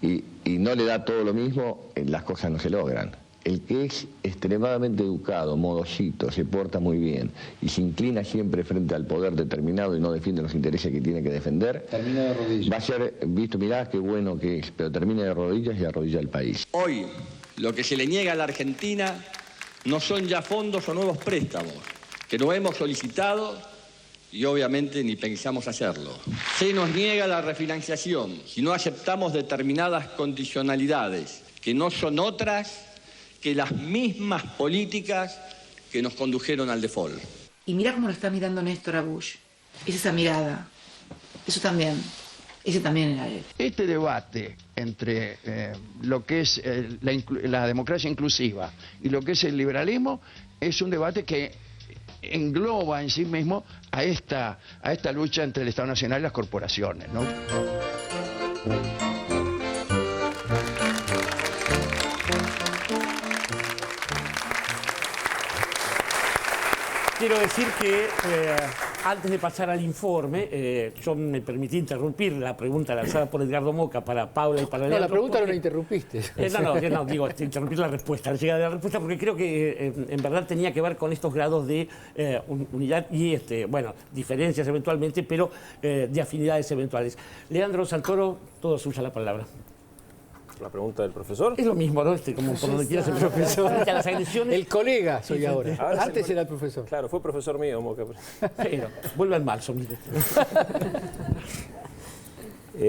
y no le da todo lo mismo, las cosas no se logran. El que es extremadamente educado, modosito, se porta muy bien y se inclina siempre frente al poder determinado y no defiende los intereses que tiene que defender, termina de rodillas. Va a ser visto, mirá qué bueno que es, pero termina de rodillas y arrodilla al país. Hoy, lo que se le niega a la Argentina no son ya fondos o nuevos préstamos, que no hemos solicitado y obviamente ni pensamos hacerlo. Se nos niega la refinanciación si no aceptamos determinadas condicionalidades, que no son otras que las mismas políticas que nos condujeron al default. Y mira cómo lo está mirando Néstor a Bush. Es esa mirada. Eso también. Ese también era él. Este debate entre lo que es la democracia inclusiva y lo que es el liberalismo es un debate que engloba en sí mismo a esta lucha entre el Estado Nacional y las corporaciones, ¿no? Quiero decir que antes de pasar al informe, yo me permití interrumpir la pregunta lanzada por Edgardo Moca para Paula y para Leandro. No, la pregunta no la interrumpiste. No, digo, interrumpir la respuesta, la llegada de la respuesta, porque creo que en verdad tenía que ver con estos grados de unidad y, diferencias eventualmente, pero de afinidades eventuales. Leandro Santoro, todo suya la palabra. La pregunta del profesor. Es lo mismo, ¿no? Como por donde quieras el profesor. A las agresiones. El colega soy ahora. Antes era el profesor. Claro, fue profesor mío, Moca. Pero vuelve al marzo, mire.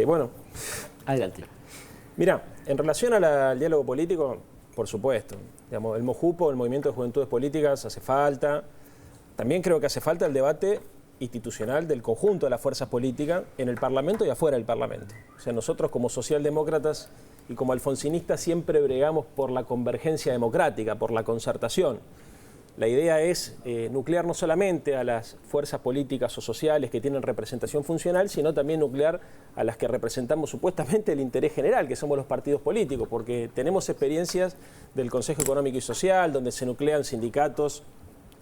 Bueno. Adelante. Mira, en relación al diálogo político, por supuesto. Digamos, el MOJUPO, el Movimiento de Juventudes Políticas, hace falta. También creo que hace falta el debate institucional del conjunto de las fuerzas políticas en el Parlamento y afuera del Parlamento. O sea, nosotros como socialdemócratas y como alfonsinistas siempre bregamos por la convergencia democrática, por la concertación. La idea es nuclear no solamente a las fuerzas políticas o sociales que tienen representación funcional, sino también nuclear a las que representamos supuestamente el interés general, que somos los partidos políticos, porque tenemos experiencias del Consejo Económico y Social, donde se nuclean sindicatos,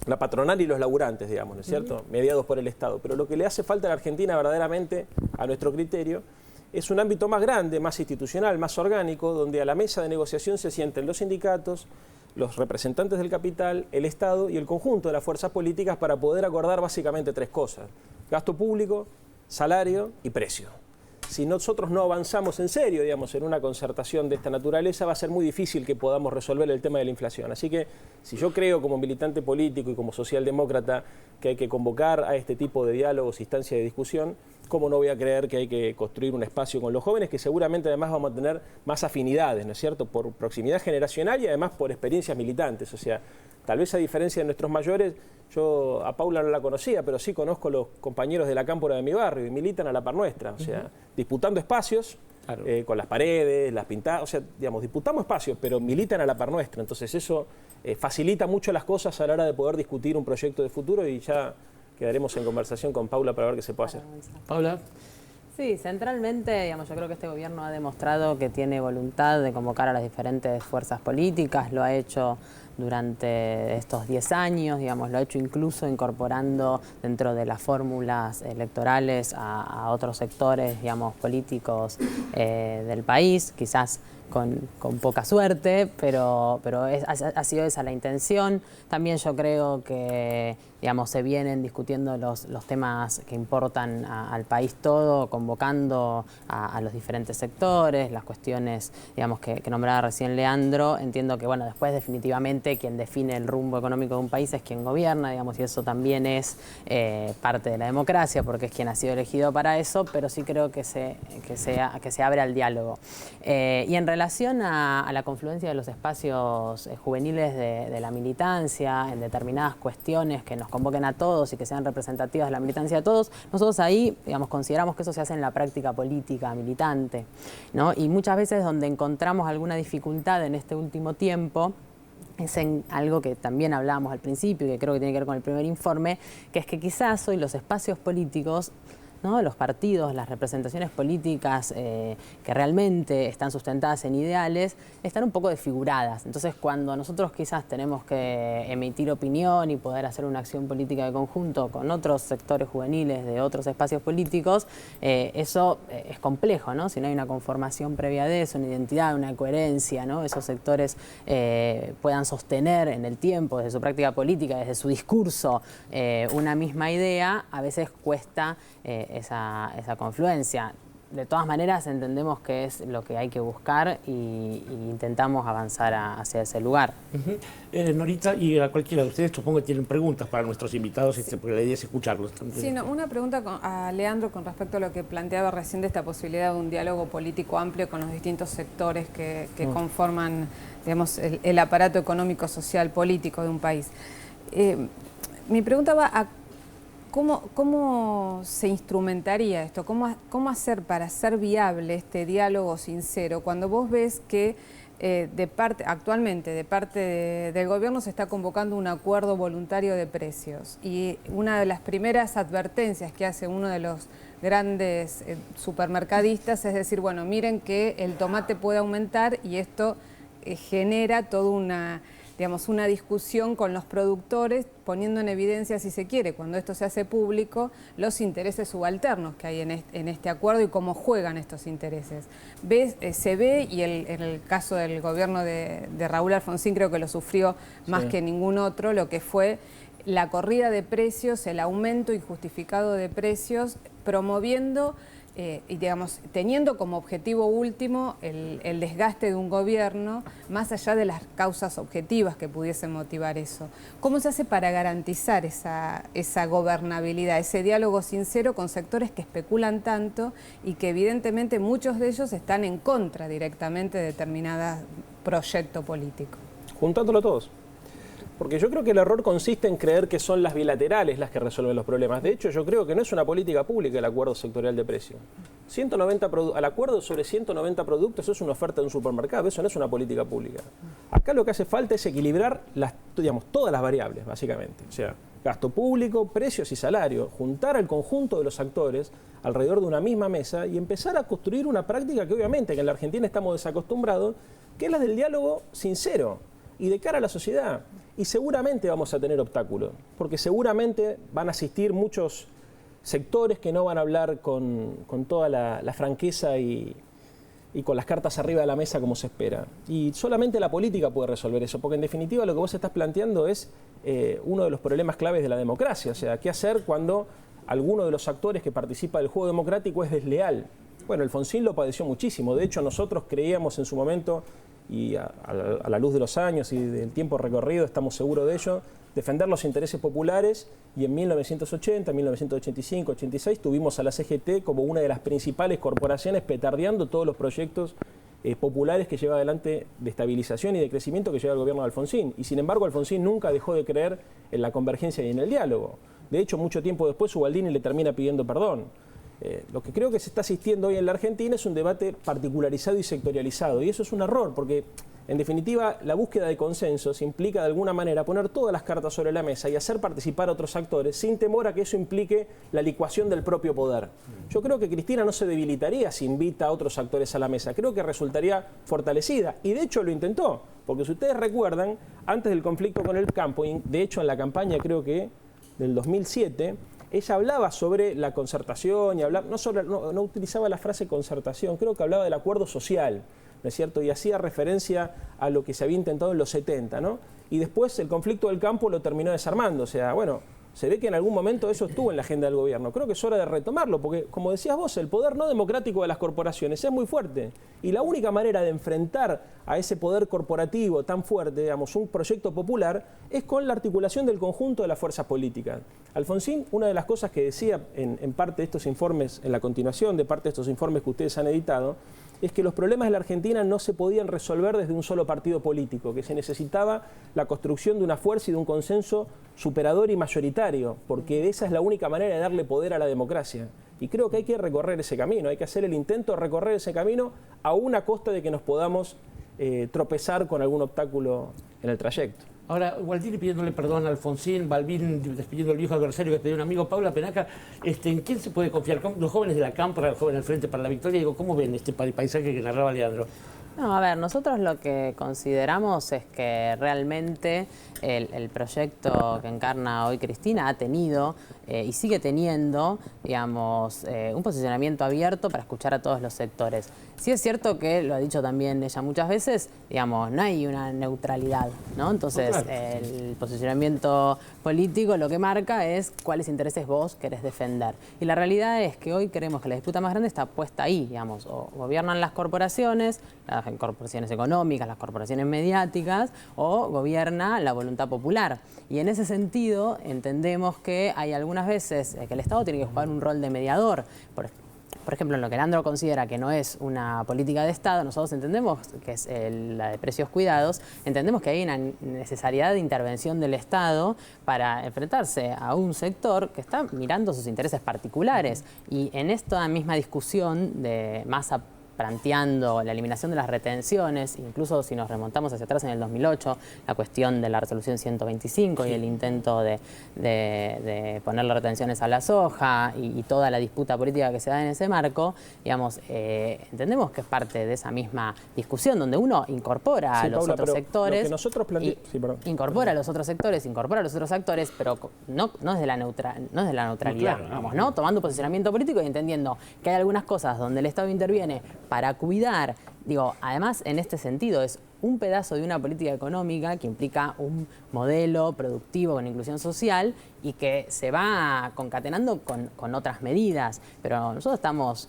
la patronal y los laburantes, digamos, ¿no es cierto?, mediados por el Estado. Pero lo que le hace falta a la Argentina verdaderamente, a nuestro criterio, es un ámbito más grande, más institucional, más orgánico, donde a la mesa de negociación se sienten los sindicatos, los representantes del capital, el Estado y el conjunto de las fuerzas políticas para poder acordar básicamente tres cosas: gasto público, salario y precio. si nosotros no avanzamos en serio, digamos, en una concertación de esta naturaleza, va a ser muy difícil que podamos resolver el tema de la inflación. Así que si yo creo como militante político y como socialdemócrata que hay que convocar a este tipo de diálogos, instancias de discusión, ¿cómo no voy a creer que hay que construir un espacio con los jóvenes que seguramente además vamos a tener más afinidades, ¿no es cierto?, por proximidad generacional y además por experiencias militantes? O sea, tal vez a diferencia de nuestros mayores, yo a Paula no la conocía, pero sí conozco los compañeros de la cámpora de mi barrio y militan a la par nuestra, o sea, disputando espacios, claro, con las paredes, las pintadas, o sea, digamos, disputamos espacios, pero militan a la par nuestra, entonces eso facilita mucho las cosas a la hora de poder discutir un proyecto de futuro y ya quedaremos en conversación con Paula para ver qué se puede hacer. Paula. Sí, centralmente, digamos, yo creo que este gobierno ha demostrado que tiene voluntad de convocar a las diferentes fuerzas políticas, lo ha hecho durante estos 10 años, digamos, lo ha hecho incluso incorporando dentro de las fórmulas electorales a otros sectores, digamos, políticos del país, quizás con poca suerte, pero ha sido esa la intención. También yo creo que, digamos, se vienen discutiendo los temas que importan al país todo, convocando a los diferentes sectores, las cuestiones, digamos, que nombraba recién Leandro. Entiendo que, bueno, después definitivamente quien define el rumbo económico de un país es quien gobierna, digamos, y eso también es parte de la democracia, porque es quien ha sido elegido para eso, pero sí creo que se abre al diálogo. Y en relación a la confluencia de los espacios juveniles de la militancia, en determinadas cuestiones que nos convoquen a todos y que sean representativas de la militancia de todos, nosotros ahí, digamos, consideramos que eso se hace en la práctica política militante, ¿no? Y muchas veces donde encontramos alguna dificultad en este último tiempo es en algo que también hablábamos al principio y que creo que tiene que ver con el primer informe, que es que quizás hoy los espacios políticos, ¿no?, los partidos, las representaciones políticas que realmente están sustentadas en ideales, están un poco desfiguradas. Entonces, cuando nosotros quizás tenemos que emitir opinión y poder hacer una acción política de conjunto con otros sectores juveniles de otros espacios políticos, eso es complejo, ¿no? Si no hay una conformación previa de eso, una identidad, una coherencia, ¿no?, esos sectores puedan sostener en el tiempo, desde su práctica política, desde su discurso, una misma idea, a veces cuesta esa confluencia. De todas maneras, entendemos que es lo que hay que buscar y intentamos avanzar hacia ese lugar. Norita, y a cualquiera de ustedes, supongo que tienen preguntas para nuestros invitados, porque la idea es escucharlos. Sí, no, una pregunta a Leandro con respecto a lo que planteaba recién de esta posibilidad de un diálogo político amplio con los distintos sectores que conforman, digamos, el aparato económico, social, político de un país. Mi pregunta va a ¿cómo se instrumentaría esto? ¿Cómo hacer para hacer viable este diálogo sincero cuando vos ves que actualmente de parte del gobierno se está convocando un acuerdo voluntario de precios? Y una de las primeras advertencias que hace uno de los grandes supermercadistas es decir, bueno, miren que el tomate puede aumentar y esto genera toda una discusión con los productores, poniendo en evidencia, si se quiere, cuando esto se hace público, los intereses subalternos que hay en este acuerdo y cómo juegan estos intereses. Se ve, y en el caso del gobierno de Raúl Alfonsín creo que lo sufrió más que ningún otro, lo que fue la corrida de precios, el aumento injustificado de precios, promoviendo y digamos, teniendo como objetivo último el desgaste de un gobierno, más allá de las causas objetivas que pudiesen motivar eso. ¿Cómo se hace para garantizar esa gobernabilidad, ese diálogo sincero con sectores que especulan tanto y que evidentemente muchos de ellos están en contra directamente de determinado proyecto político? Juntándolo todos. Porque yo creo que el error consiste en creer que son las bilaterales las que resuelven los problemas. De hecho, yo creo que no es una política pública el acuerdo sectorial de precio. Al acuerdo sobre 190 productos es una oferta de un supermercado, eso no es una política pública. Acá lo que hace falta es equilibrar todas las variables, básicamente. O sea, gasto público, precios y salario. Juntar al conjunto de los actores alrededor de una misma mesa y empezar a construir una práctica que obviamente que en la Argentina estamos desacostumbrados, que es la del diálogo sincero y de cara a la sociedad. Y seguramente vamos a tener obstáculos, porque seguramente van a asistir muchos sectores que no van a hablar con toda la franqueza y con las cartas arriba de la mesa como se espera. Y solamente la política puede resolver eso, porque en definitiva lo que vos estás planteando es uno de los problemas claves de la democracia. O sea, ¿qué hacer cuando alguno de los actores que participa del juego democrático es desleal? Bueno, Alfonsín lo padeció muchísimo. De hecho, nosotros creíamos en su momento, y a la luz de los años y del tiempo recorrido, estamos seguros de ello, defender los intereses populares, y en 1980, 1985, 86 tuvimos a la CGT como una de las principales corporaciones petardeando todos los proyectos populares que lleva adelante de estabilización y de crecimiento que lleva el gobierno de Alfonsín. Y sin embargo, Alfonsín nunca dejó de creer en la convergencia y en el diálogo. De hecho, mucho tiempo después, Ubaldini le termina pidiendo perdón. Lo que creo que se está asistiendo hoy en la Argentina es un debate particularizado y sectorializado, y eso es un error, porque en definitiva la búsqueda de consensos implica de alguna manera poner todas las cartas sobre la mesa y hacer participar a otros actores sin temor a que eso implique la licuación del propio poder. Yo creo que Cristina no se debilitaría si invita a otros actores a la mesa, creo que resultaría fortalecida, y de hecho lo intentó, porque si ustedes recuerdan, antes del conflicto con el campo, y de hecho en la campaña creo que del 2007, ella hablaba sobre la concertación y no utilizaba la frase concertación, creo que hablaba del acuerdo social, ¿no es cierto? Y hacía referencia a lo que se había intentado en los 70, ¿no? Y después el conflicto del campo lo terminó desarmando, o sea, bueno, se ve que en algún momento eso estuvo en la agenda del gobierno. Creo que es hora de retomarlo, porque como decías vos, el poder no democrático de las corporaciones es muy fuerte. Y la única manera de enfrentar a ese poder corporativo tan fuerte, digamos, un proyecto popular, es con la articulación del conjunto de las fuerzas políticas. Alfonsín, una de las cosas que decía en parte de estos informes, en la continuación de parte de estos informes que ustedes han editado, es que los problemas de la Argentina no se podían resolver desde un solo partido político, que se necesitaba la construcción de una fuerza y de un consenso superador y mayoritario, porque esa es la única manera de darle poder a la democracia. Y creo que hay que recorrer ese camino, hay que hacer el intento de recorrer ese camino a una costa de que nos podamos tropezar con algún obstáculo en el trayecto. Ahora, Gualdini pidiéndole perdón a Alfonsín, Balbín despidiendo al viejo adversario que pidió un amigo, Paula Penaca, ¿en quién se puede confiar? Los jóvenes de la Cámpora, los jóvenes del Frente para la Victoria, digo, ¿cómo ven este paisaje que narraba Leandro? No, a ver, nosotros lo que consideramos es que realmente el proyecto que encarna hoy Cristina ha tenido y sigue teniendo, digamos, un posicionamiento abierto para escuchar a todos los sectores. Sí es cierto que, lo ha dicho también ella muchas veces, digamos, no hay una neutralidad, ¿no? Entonces, claro, el posicionamiento político lo que marca es cuáles intereses vos querés defender. Y la realidad es que hoy creemos que la disputa más grande está puesta ahí, digamos, o gobiernan las corporaciones económicas, las corporaciones mediáticas, o gobierna la voluntad popular. Y en ese sentido entendemos que hay algunas veces que el Estado tiene que jugar un rol de mediador. Por ejemplo, en lo que Leandro considera que no es una política de Estado, nosotros entendemos que es la de precios cuidados, entendemos que hay una necesidad de intervención del Estado para enfrentarse a un sector que está mirando sus intereses particulares. Y en esta misma discusión de masa planteando la eliminación de las retenciones, incluso si nos remontamos hacia atrás en el 2008, la cuestión de la resolución 125 y el intento de ponerle retenciones a la soja y toda la disputa política que se da en ese marco, digamos, entendemos que es parte de esa misma discusión donde uno incorpora a los otros sectores, incorpora a los otros sectores, incorpora a los otros actores, pero no es de la neutralidad, digamos, ¿no? Tomando posicionamiento político y entendiendo que hay algunas cosas donde el Estado interviene para cuidar, digo, además en este sentido es un pedazo de una política económica que implica un modelo productivo con inclusión social y que se va concatenando con otras medidas, pero nosotros estamos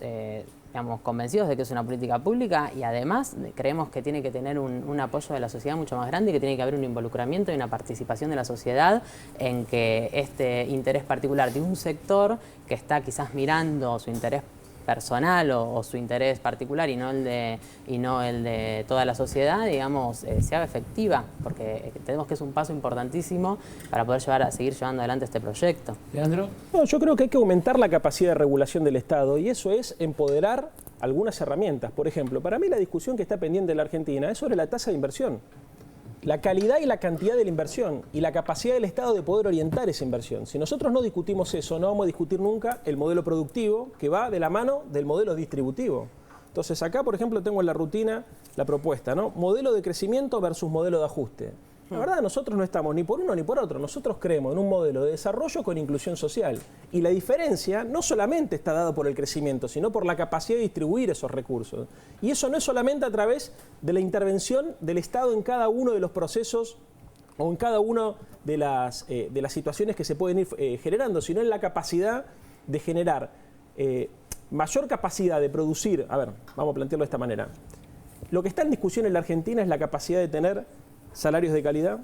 digamos, convencidos de que es una política pública y además creemos que tiene que tener un apoyo de la sociedad mucho más grande y que tiene que haber un involucramiento y una participación de la sociedad en que este interés particular de un sector que está quizás mirando su interés personal o su interés particular y no el de toda la sociedad, digamos, se haga efectiva, porque tenemos que es un paso importantísimo para poder seguir llevando adelante este proyecto. ¿Leandro? No, yo creo que hay que aumentar la capacidad de regulación del Estado y eso es empoderar algunas herramientas. Por ejemplo, para mí la discusión que está pendiente en la Argentina es sobre la tasa de inversión. La calidad y la cantidad de la inversión y la capacidad del Estado de poder orientar esa inversión. Si nosotros no discutimos eso, no vamos a discutir nunca el modelo productivo que va de la mano del modelo distributivo. Entonces acá, por ejemplo, tengo en la rutina la propuesta, ¿no? Modelo de crecimiento versus modelo de ajuste. La verdad, nosotros no estamos ni por uno ni por otro. Nosotros creemos en un modelo de desarrollo con inclusión social. Y la diferencia no solamente está dada por el crecimiento, sino por la capacidad de distribuir esos recursos. Y eso no es solamente a través de la intervención del Estado en cada uno de los procesos o en cada una de las situaciones que se pueden ir generando, sino en la capacidad de generar mayor capacidad de producir, a ver, vamos a plantearlo de esta manera. Lo que está en discusión en la Argentina es la capacidad de tener salarios de calidad.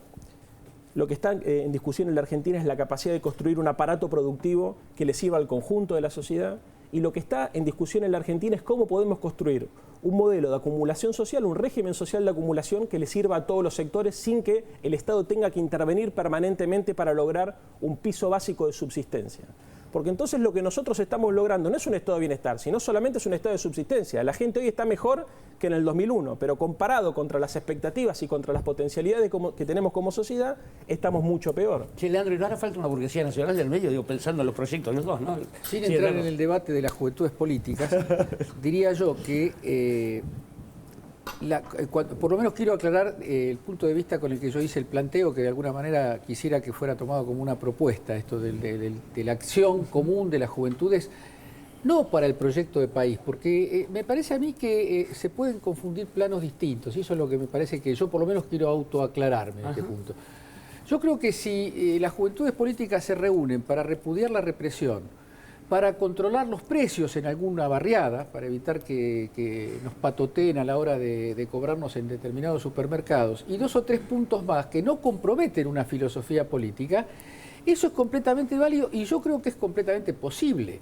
Lo que está en discusión en la Argentina es la capacidad de construir un aparato productivo que le sirva al conjunto de la sociedad. Y lo que está en discusión en la Argentina es cómo podemos construir un modelo de acumulación social, un régimen social de acumulación que le sirva a todos los sectores sin que el Estado tenga que intervenir permanentemente para lograr un piso básico de subsistencia. Porque entonces lo que nosotros estamos logrando no es un estado de bienestar, sino solamente es un estado de subsistencia. La gente hoy está mejor que en el 2001, pero comparado contra las expectativas y contra las potencialidades que tenemos como sociedad, estamos mucho peor. Che, Leandro, y no hará falta una burguesía nacional del medio, digo, pensando en los proyectos de los dos, ¿no? Sin entrar en el debate de las juventudes políticas, diría yo que por lo menos quiero aclarar el punto de vista con el que yo hice el planteo, que de alguna manera quisiera que fuera tomado como una propuesta, esto de la acción común de las juventudes, no para el proyecto de país, porque me parece a mí que se pueden confundir planos distintos, y eso es lo que me parece que yo por lo menos quiero autoaclararme en este punto. Yo creo que si las juventudes políticas se reúnen para repudiar la represión, para controlar los precios en alguna barriada, para evitar que nos patoteen a la hora de cobrarnos en determinados supermercados, y 2 o 3 puntos más que no comprometen una filosofía política, eso es completamente válido y yo creo que es completamente posible.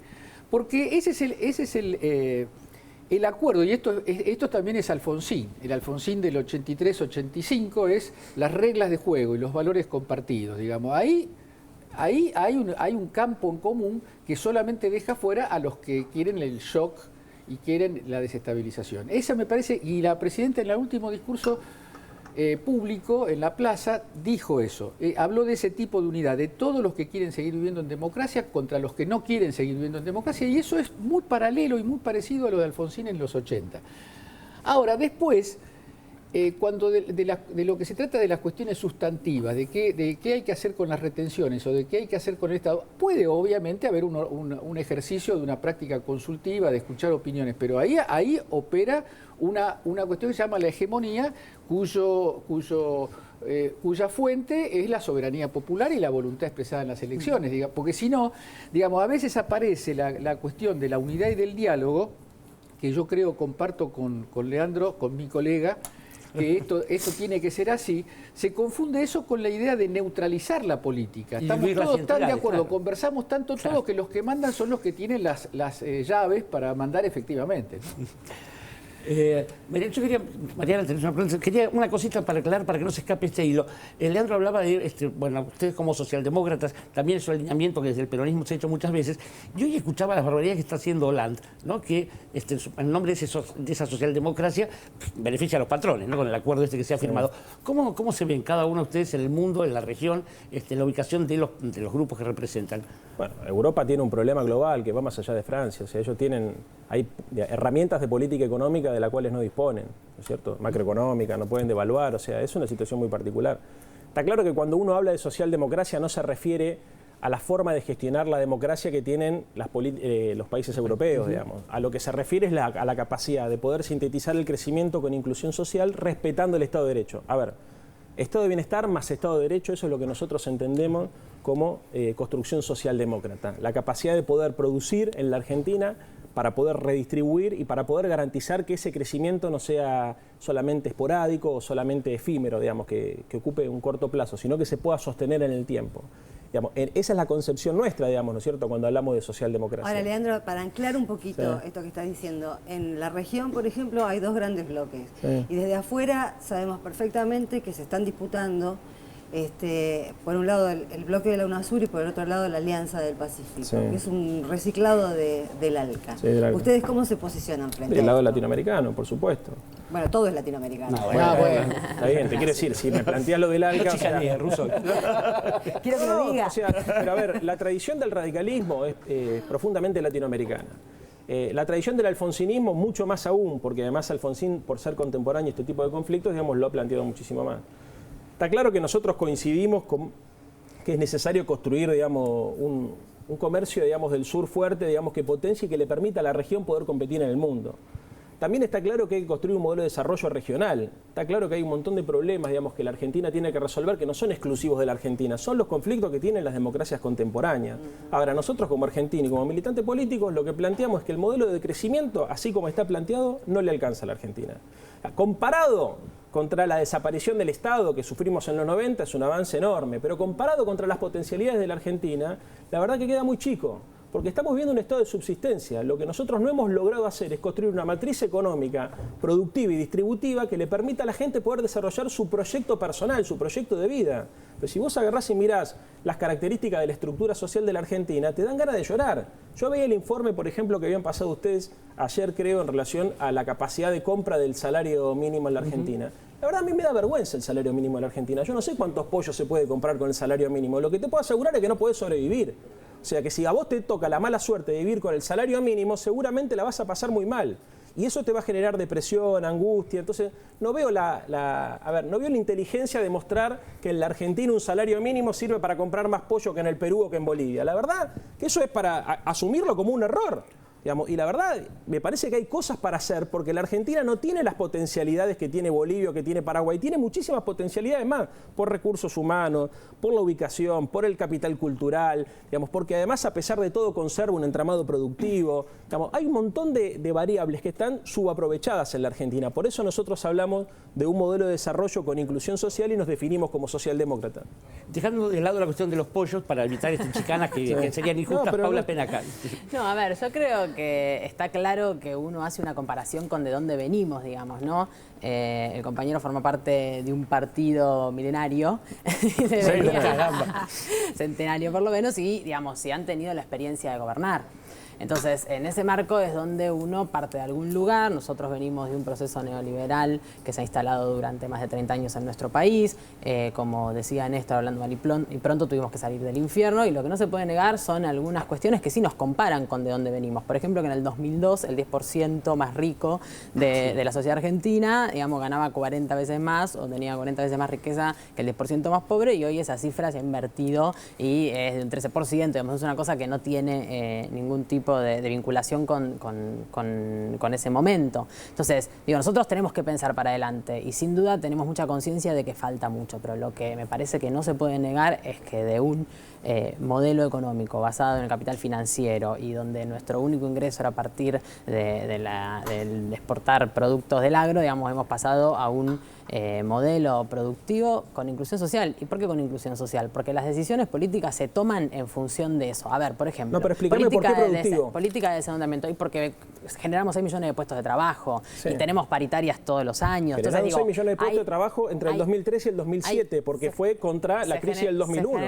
Porque ese es el acuerdo, y esto también es Alfonsín. El Alfonsín del 83-85 es las reglas de juego y los valores compartidos, digamos. Ahí hay un campo en común que solamente deja fuera a los que quieren el shock y quieren la desestabilización. Esa me parece, y la presidenta en el último discurso público en la plaza dijo eso, habló de ese tipo de unidad, de todos los que quieren seguir viviendo en democracia contra los que no quieren seguir viviendo en democracia, y eso es muy paralelo y muy parecido a lo de Alfonsín en los 80. Ahora, después, cuando de lo que se trata de las cuestiones sustantivas, de qué hay que hacer con las retenciones o de qué hay que hacer con el Estado, puede obviamente haber un ejercicio de una práctica consultiva, de escuchar opiniones, pero ahí opera una cuestión que se llama la hegemonía, cuya fuente es la soberanía popular y la voluntad expresada en las elecciones, porque si no, digamos, a veces aparece la cuestión de la unidad y del diálogo, que yo creo comparto con Leandro, con mi colega, que esto tiene que ser así, se confunde eso con la idea de neutralizar la política. Estamos todos tan de acuerdo, claro. Conversamos tanto todos que los que mandan son los que tienen las llaves para mandar efectivamente, ¿no? Yo quería, Mariana, quería una cosita para aclarar, para que no se escape este hilo. Leandro hablaba de, bueno, ustedes como socialdemócratas, también su alineamiento que desde el peronismo se ha hecho muchas veces. Yo hoy escuchaba las barbaridades que está haciendo Hollande, ¿no? Que en nombre de esa socialdemocracia beneficia a los patrones, ¿no? Con el acuerdo que se ha firmado. ¿Cómo se ven cada uno de ustedes en el mundo, en la región, la ubicación de los grupos que representan? Bueno, Europa tiene un problema global que va más allá de Francia. O sea, ellos hay herramientas de política económica de las cuales no disponen, ¿no es cierto? Macroeconómica, no pueden devaluar, o sea, es una situación muy particular. Está claro que cuando uno habla de socialdemocracia no se refiere a la forma de gestionar la democracia que tienen los países europeos, digamos. A lo que se refiere es a la capacidad de poder sintetizar el crecimiento con inclusión social respetando el Estado de Derecho. A ver, Estado de bienestar más Estado de Derecho, eso es lo que nosotros entendemos como construcción socialdemócrata. La capacidad de poder producir en la Argentina para poder redistribuir y para poder garantizar que ese crecimiento no sea solamente esporádico o solamente efímero, digamos, que ocupe un corto plazo, sino que se pueda sostener en el tiempo. Digamos, esa es la concepción nuestra, digamos, ¿no es cierto?, cuando hablamos de socialdemocracia. Ahora, Leandro, para anclar un poquito esto que estás diciendo, en la región, por ejemplo, hay 2 grandes bloques. Sí. Y desde afuera sabemos perfectamente que se están disputando, por un lado el bloque de la UNASUR y por el otro lado la Alianza del Pacífico, que es un reciclado del ALCA. Sí, ¿ustedes cómo se posicionan frente a del lado latinoamericano, por supuesto. Bueno, todo es latinoamericano. Bueno. Está bien, te quiero decir, si me planteas lo del ALCA... Quiero que lo diga. O sea, pero a ver, la tradición del radicalismo es profundamente latinoamericana. La tradición del alfonsinismo mucho más aún, porque además Alfonsín, por ser contemporáneo a este tipo de conflictos, digamos, lo ha planteado muchísimo más. Está claro que nosotros coincidimos con que es necesario construir, digamos, un comercio, digamos, del sur fuerte, digamos, que potencie y que le permita a la región poder competir en el mundo. También está claro que hay que construir un modelo de desarrollo regional. Está claro que hay un montón de problemas, digamos, que la Argentina tiene que resolver, que no son exclusivos de la Argentina, son los conflictos que tienen las democracias contemporáneas. Ahora, nosotros como argentinos y como militantes políticos, lo que planteamos es que el modelo de crecimiento, así como está planteado, no le alcanza a la Argentina. Comparado contra la desaparición del Estado que sufrimos en los 90 es un avance enorme, pero comparado contra las potencialidades de la Argentina, la verdad que queda muy chico. Porque estamos viendo un estado de subsistencia. Lo que nosotros no hemos logrado hacer es construir una matriz económica productiva y distributiva que le permita a la gente poder desarrollar su proyecto personal, su proyecto de vida. Pero si vos agarrás y mirás las características de la estructura social de la Argentina, te dan ganas de llorar. Yo veía el informe, por ejemplo, que habían pasado ustedes ayer, creo, en relación a la capacidad de compra del salario mínimo en la Argentina. La verdad, a mí me da vergüenza el salario mínimo en la Argentina. Yo no sé cuántos pollos se puede comprar con el salario mínimo. Lo que te puedo asegurar es que no podés sobrevivir. O sea que si a vos te toca la mala suerte de vivir con el salario mínimo, seguramente la vas a pasar muy mal. Y eso te va a generar depresión, angustia. Entonces, no veo no veo la inteligencia de mostrar que en la Argentina un salario mínimo sirve para comprar más pollo que en el Perú o que en Bolivia. La verdad que eso es para asumirlo como un error. Digamos, y la verdad, me parece que hay cosas para hacer, porque la Argentina no tiene las potencialidades que tiene Bolivia o que tiene Paraguay, tiene muchísimas potencialidades más, por recursos humanos, por la ubicación, por el capital cultural, digamos, porque además, a pesar de todo, conserva un entramado productivo. Digamos, hay un montón de variables que están subaprovechadas en la Argentina. Por eso nosotros hablamos de un modelo de desarrollo con inclusión social y nos definimos como socialdemócrata. Dejando de lado la cuestión de los pollos para evitar estas chicanas que serían injustas, no, Paula Penacal. No, a ver, yo creo que está claro que uno hace una comparación con de dónde venimos, digamos, ¿no? El compañero forma parte de un partido milenario, centenario por lo menos, y, digamos, si han tenido la experiencia de gobernar. Entonces, en ese marco es donde uno parte de algún lugar. Nosotros venimos de un proceso neoliberal que se ha instalado durante más de 30 años en nuestro país. Como decía Néstor, hablando mal y pronto tuvimos que salir del infierno, y lo que no se puede negar son algunas cuestiones que sí nos comparan con de dónde venimos. Por ejemplo, que en el 2002 el 10% más rico de la sociedad argentina, digamos, ganaba 40 veces más o tenía 40 veces más riqueza que el 10% más pobre, y hoy esa cifra se ha invertido y es de un 13%. Digamos, es una cosa que no tiene ningún tipo de vinculación con ese momento. Entonces, digo, nosotros tenemos que pensar para adelante y sin duda tenemos mucha conciencia de que falta mucho, pero lo que me parece que no se puede negar es que de un modelo económico basado en el capital financiero y donde nuestro único ingreso era a partir de exportar productos del agro, digamos, hemos pasado a un modelo productivo con inclusión social. ¿Y por qué con inclusión social? Porque las decisiones políticas se toman en función de eso. A ver, por ejemplo, no, pero explícame por qué productivo. Política de desarrollo, y porque generamos 6 millones de puestos de trabajo, sí, y tenemos paritarias todos los años. Generamos 6 millones de puestos de trabajo entre el 2003 y el 2007, porque fue contra la crisis del 2001.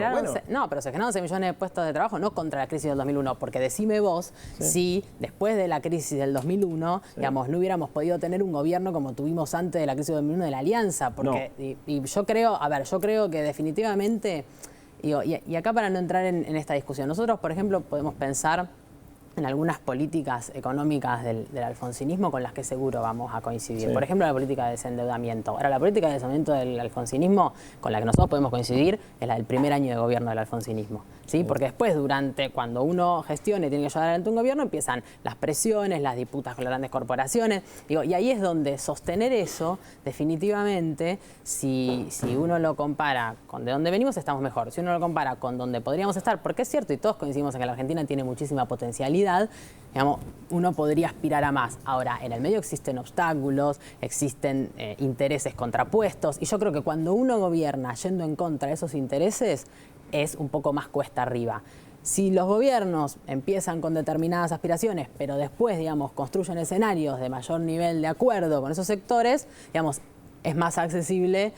No, pero se generaron 6 millones de puestos de trabajo no contra la crisis del 2001, porque decime vos, si después de la crisis del 2001, digamos, no hubiéramos podido tener un gobierno como tuvimos antes de la crisis del 2001 de la Alianza, porque y yo creo, yo creo que definitivamente, y acá para no entrar en esta discusión, nosotros, por ejemplo, podemos pensar en algunas políticas económicas del alfonsinismo con las que seguro vamos a coincidir. Sí. Por ejemplo, la política de desendeudamiento. Ahora, la política de desendeudamiento del alfonsinismo con la que nosotros podemos coincidir es la del primer año de gobierno del alfonsinismo. ¿Sí? Porque después, cuando uno gestione y tiene que llevar adelante un gobierno, empiezan las presiones, las disputas con las grandes corporaciones. Digo, y ahí es donde sostener eso, definitivamente, si uno lo compara con de dónde venimos, estamos mejor. Si uno lo compara con donde podríamos estar, porque es cierto, y todos coincidimos en que la Argentina tiene muchísima potencialidad, digamos, uno podría aspirar a más. Ahora, en el medio existen obstáculos, existen intereses contrapuestos, y yo creo que cuando uno gobierna yendo en contra de esos intereses, es un poco más cuesta arriba. Si los gobiernos empiezan con determinadas aspiraciones, pero después, digamos, construyen escenarios de mayor nivel de acuerdo con esos sectores, digamos, es más accesible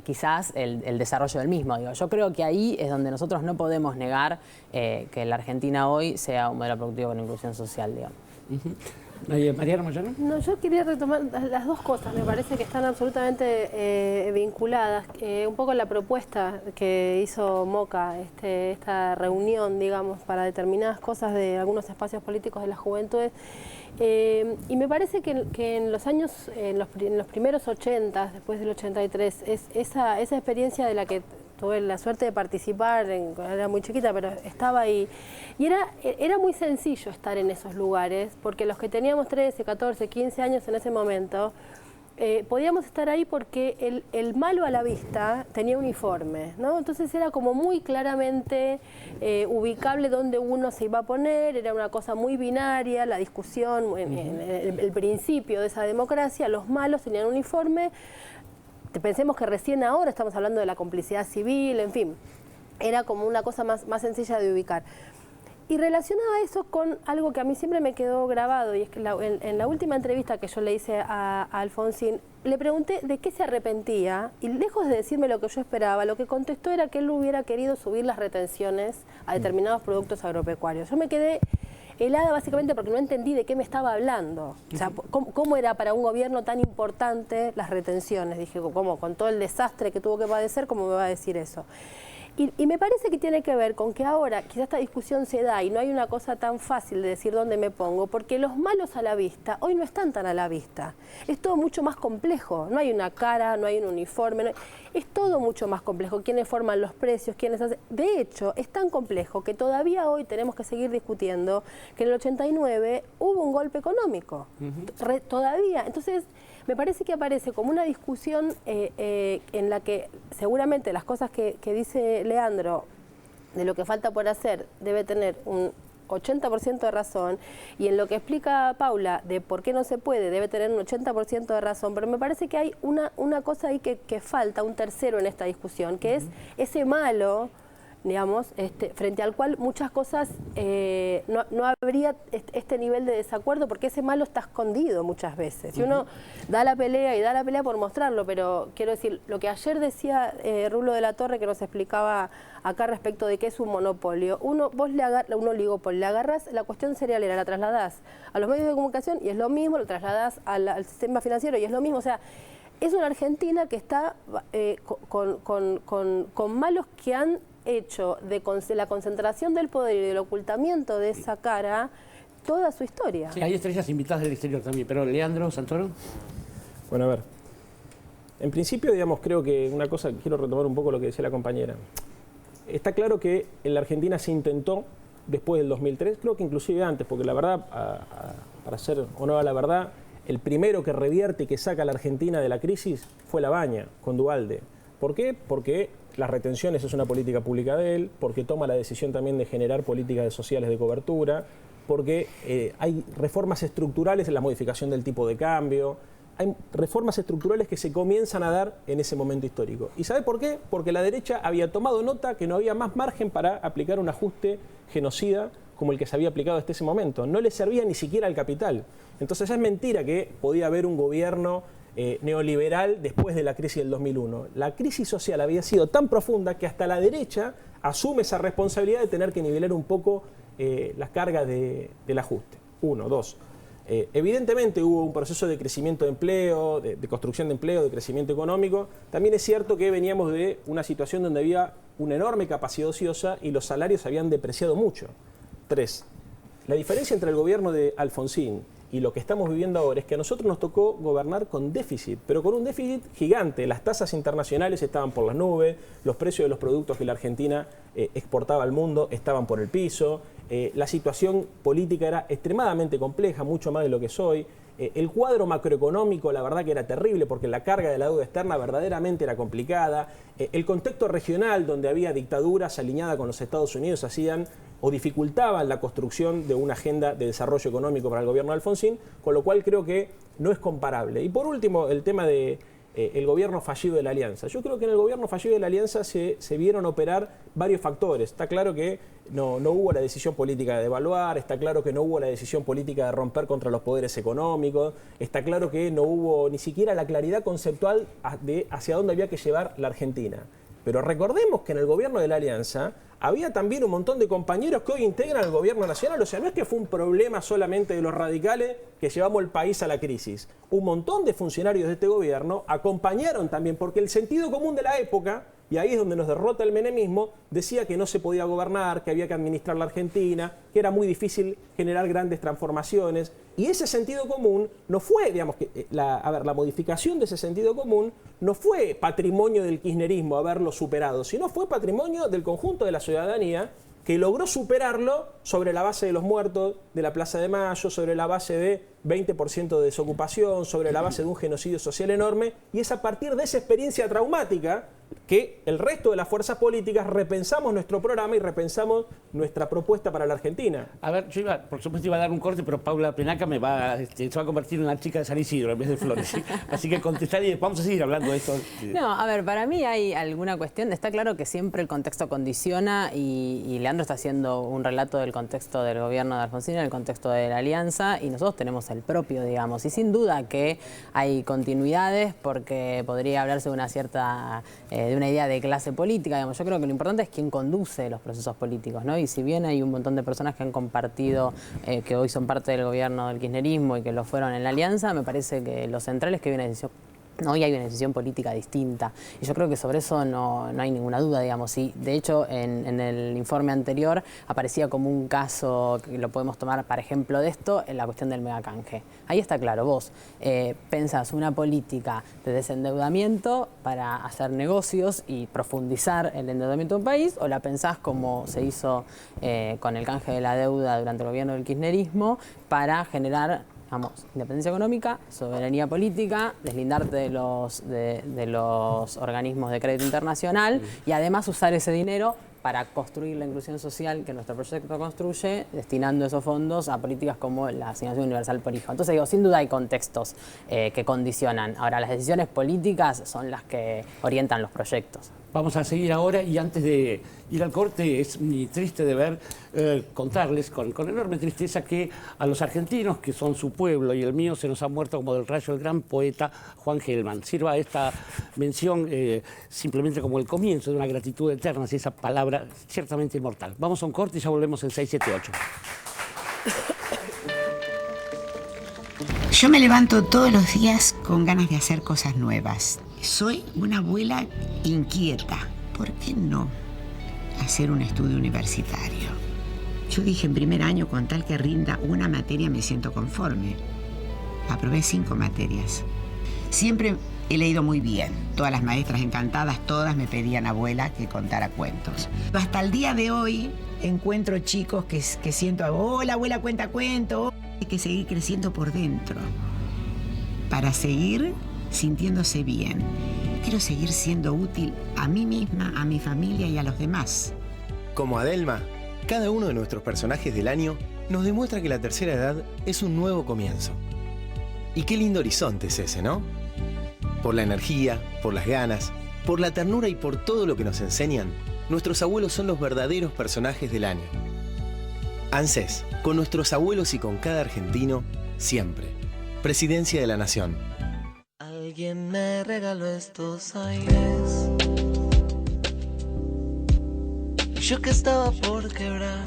quizás el desarrollo del mismo. Digo, yo creo que ahí es donde nosotros no podemos negar que la Argentina hoy sea un modelo productivo con inclusión social, digamos. Mariana Moyano. No, yo quería retomar las dos cosas, me parece que están absolutamente vinculadas. Un poco la propuesta que hizo Moca, esta reunión, digamos, para determinadas cosas de algunos espacios políticos de las juventudes. Y me parece que en los años, en los primeros 80, después del 83, esa experiencia de la que tuve la suerte de participar, era muy chiquita, pero estaba ahí. Y era muy sencillo estar en esos lugares, porque los que teníamos 13, 14, 15 años en ese momento, podíamos estar ahí porque el malo a la vista tenía uniforme, ¿no? Entonces era como muy claramente ubicable dónde uno se iba a poner, era una cosa muy binaria, la discusión, el principio de esa democracia, los malos tenían uniforme. Pensemos que recién ahora estamos hablando de la complicidad civil, en fin, era como una cosa más sencilla de ubicar. Y relacionaba eso con algo que a mí siempre me quedó grabado, y es que en la última entrevista que yo le hice a Alfonsín, le pregunté de qué se arrepentía, y lejos de decirme lo que yo esperaba, lo que contestó era que él hubiera querido subir las retenciones a determinados productos agropecuarios. Yo me quedé helada básicamente porque no entendí de qué me estaba hablando. O sea, ¿cómo era para un gobierno tan importante las retenciones? Dije, ¿cómo? Con todo el desastre que tuvo que padecer, ¿cómo me va a decir eso? Y me parece que tiene que ver con que ahora quizás esta discusión se da y no hay una cosa tan fácil de decir dónde me pongo, porque los malos a la vista hoy no están tan a la vista. Es todo mucho más complejo, no hay una cara, no hay un uniforme, es todo mucho más complejo. ¿Quiénes forman los precios? ¿Quiénes hacen? De hecho, es tan complejo que todavía hoy tenemos que seguir discutiendo que en el 89 hubo un golpe económico. Todavía. Entonces, me parece que aparece como una discusión en la que seguramente las cosas que dice Leandro de lo que falta por hacer debe tener un 80% de razón, y en lo que explica Paula de por qué no se puede debe tener un 80% de razón, pero me parece que hay una cosa ahí que falta, un tercero en esta discusión, que es ese malo, digamos, frente al cual muchas cosas no habría este nivel de desacuerdo, porque ese malo está escondido muchas veces. Y uno da la pelea por mostrarlo, pero quiero decir, lo que ayer decía Rulo de la Torre, que nos explicaba acá respecto de qué es un monopolio, un oligopolio, le agarras la cuestión cerealera, la trasladás a los medios de comunicación y es lo mismo, lo trasladás al sistema financiero y es lo mismo, o sea, es una Argentina que está con malos que han hecho de la concentración del poder y del ocultamiento de esa cara toda su historia. Sí, hay estrellas invitadas del exterior también, pero Leandro Santoro. Bueno, a ver. En principio, digamos, creo que una cosa, quiero retomar un poco lo que decía la compañera. Está claro que en la Argentina se intentó, después del 2003, creo que inclusive antes, porque la verdad, para ser honor a la verdad, el primero que revierte y que saca a la Argentina de la crisis fue Labaña, con Duhalde. ¿Por qué? Porque las retenciones es una política pública de él, porque toma la decisión también de generar políticas sociales de cobertura, porque hay reformas estructurales en la modificación del tipo de cambio, hay reformas estructurales que se comienzan a dar en ese momento histórico. ¿Y sabe por qué? Porque la derecha había tomado nota que no había más margen para aplicar un ajuste genocida como el que se había aplicado hasta ese momento. No le servía ni siquiera al capital. Entonces es mentira que podía haber un gobierno neoliberal después de la crisis del 2001. La crisis social había sido tan profunda que hasta la derecha asume esa responsabilidad de tener que nivelar un poco las cargas del ajuste. Uno, dos. Evidentemente hubo un proceso de crecimiento de empleo, de construcción de empleo, de crecimiento económico. También es cierto que veníamos de una situación donde había una enorme capacidad ociosa y los salarios habían depreciado mucho. Tres, la diferencia entre el gobierno de Alfonsín y lo que estamos viviendo ahora es que a nosotros nos tocó gobernar con déficit, pero con un déficit gigante. Las tasas internacionales estaban por las nubes, los precios de los productos que la Argentina exportaba al mundo estaban por el piso, la situación política era extremadamente compleja, mucho más de lo que es hoy. El cuadro macroeconómico, la verdad que era terrible porque la carga de la deuda externa verdaderamente era complicada. El contexto regional, donde había dictaduras alineadas con los Estados Unidos, hacían o dificultaban la construcción de una agenda de desarrollo económico para el gobierno de Alfonsín, con lo cual creo que no es comparable. Y por último, el tema de el gobierno fallido de la Alianza. Yo creo que en el gobierno fallido de la Alianza se vieron operar varios factores. Está claro que no hubo la decisión política de devaluar, está claro que no hubo la decisión política de romper contra los poderes económicos, está claro que no hubo ni siquiera la claridad conceptual de hacia dónde había que llevar la Argentina. Pero recordemos que en el gobierno de la Alianza había también un montón de compañeros que hoy integran el gobierno nacional. O sea, no es que fue un problema solamente de los radicales que llevamos el país a la crisis. Un montón de funcionarios de este gobierno acompañaron también, porque el sentido común de la época, y ahí es donde nos derrota el menemismo, decía que no se podía gobernar, que había que administrar la Argentina, que era muy difícil generar grandes transformaciones. Y ese sentido común no fue, digamos, la modificación de ese sentido común no fue patrimonio del kirchnerismo haberlo superado, sino fue patrimonio del conjunto de la ciudadanía, que logró superarlo sobre la base de los muertos de la Plaza de Mayo, sobre la base de 20% de desocupación, sobre la base de un genocidio social enorme, y es a partir de esa experiencia traumática que el resto de las fuerzas políticas repensamos nuestro programa y repensamos nuestra propuesta para la Argentina. A ver, yo por supuesto iba a dar un corte, pero Paula Penaca se va a convertir en una chica de San Isidro en vez de Flores. ¿Sí? Así que contestar y vamos a seguir hablando de esto. No, a ver, para mí hay alguna cuestión. Está claro que siempre el contexto condiciona y Leandro está haciendo un relato del contexto del gobierno de Alfonsín, el contexto de la Alianza, y nosotros tenemos el propio, digamos. Y sin duda que hay continuidades porque podría hablarse de una cierta... de una idea de clase política, digamos. Yo creo que lo importante es quién conduce los procesos políticos, ¿no? Y si bien hay un montón de personas que han compartido, que hoy son parte del gobierno del kirchnerismo y que lo fueron en la Alianza, me parece que lo central es que hay una decisión. Hoy hay una decisión política distinta y yo creo que sobre eso no hay ninguna duda, digamos. Y de hecho en el informe anterior aparecía como un caso que lo podemos tomar para ejemplo de esto, en la cuestión del megacanje. Ahí está claro, vos pensás una política de desendeudamiento para hacer negocios y profundizar el endeudamiento de un país, o la pensás como se hizo con el canje de la deuda durante el gobierno del kirchnerismo para generar, vamos, independencia económica, soberanía política, deslindarte de los organismos de crédito internacional y además usar ese dinero para construir la inclusión social que nuestro proyecto construye, destinando esos fondos a políticas como la asignación universal por hijo. Entonces digo, sin duda hay contextos que condicionan. Ahora, las decisiones políticas son las que orientan los proyectos. Vamos a seguir ahora, y antes de ir al corte, es muy triste de ver, contarles con enorme tristeza que a los argentinos, que son su pueblo y el mío, se nos ha muerto como del rayo el gran poeta Juan Gelman. Sirva esta mención simplemente como el comienzo de una gratitud eterna, si esa palabra ciertamente inmortal. Vamos a un corte y ya volvemos en 678. Yo me levanto todos los días con ganas de hacer cosas nuevas. Soy una abuela inquieta. ¿Por qué no hacer un estudio universitario? Yo dije en primer año, con tal que rinda una materia me siento conforme. Aprobé 5 materias. Siempre he leído muy bien. Todas las maestras encantadas, todas me pedían, abuela, que contara cuentos. Hasta el día de hoy encuentro chicos que siento, hola abuela, cuenta cuento. Hay que seguir creciendo por dentro para seguir sintiéndose bien. Quiero seguir siendo útil a mí misma, a mi familia y a los demás. Como Adelma, cada uno de nuestros personajes del año nos demuestra que la tercera edad es un nuevo comienzo. Y qué lindo horizonte es ese, ¿no? Por la energía, por las ganas, por la ternura y por todo lo que nos enseñan, nuestros abuelos son los verdaderos personajes del año. ANSES, con nuestros abuelos y con cada argentino, siempre. Presidencia de la Nación. Alguien me regaló estos aires, yo que estaba por quebrar.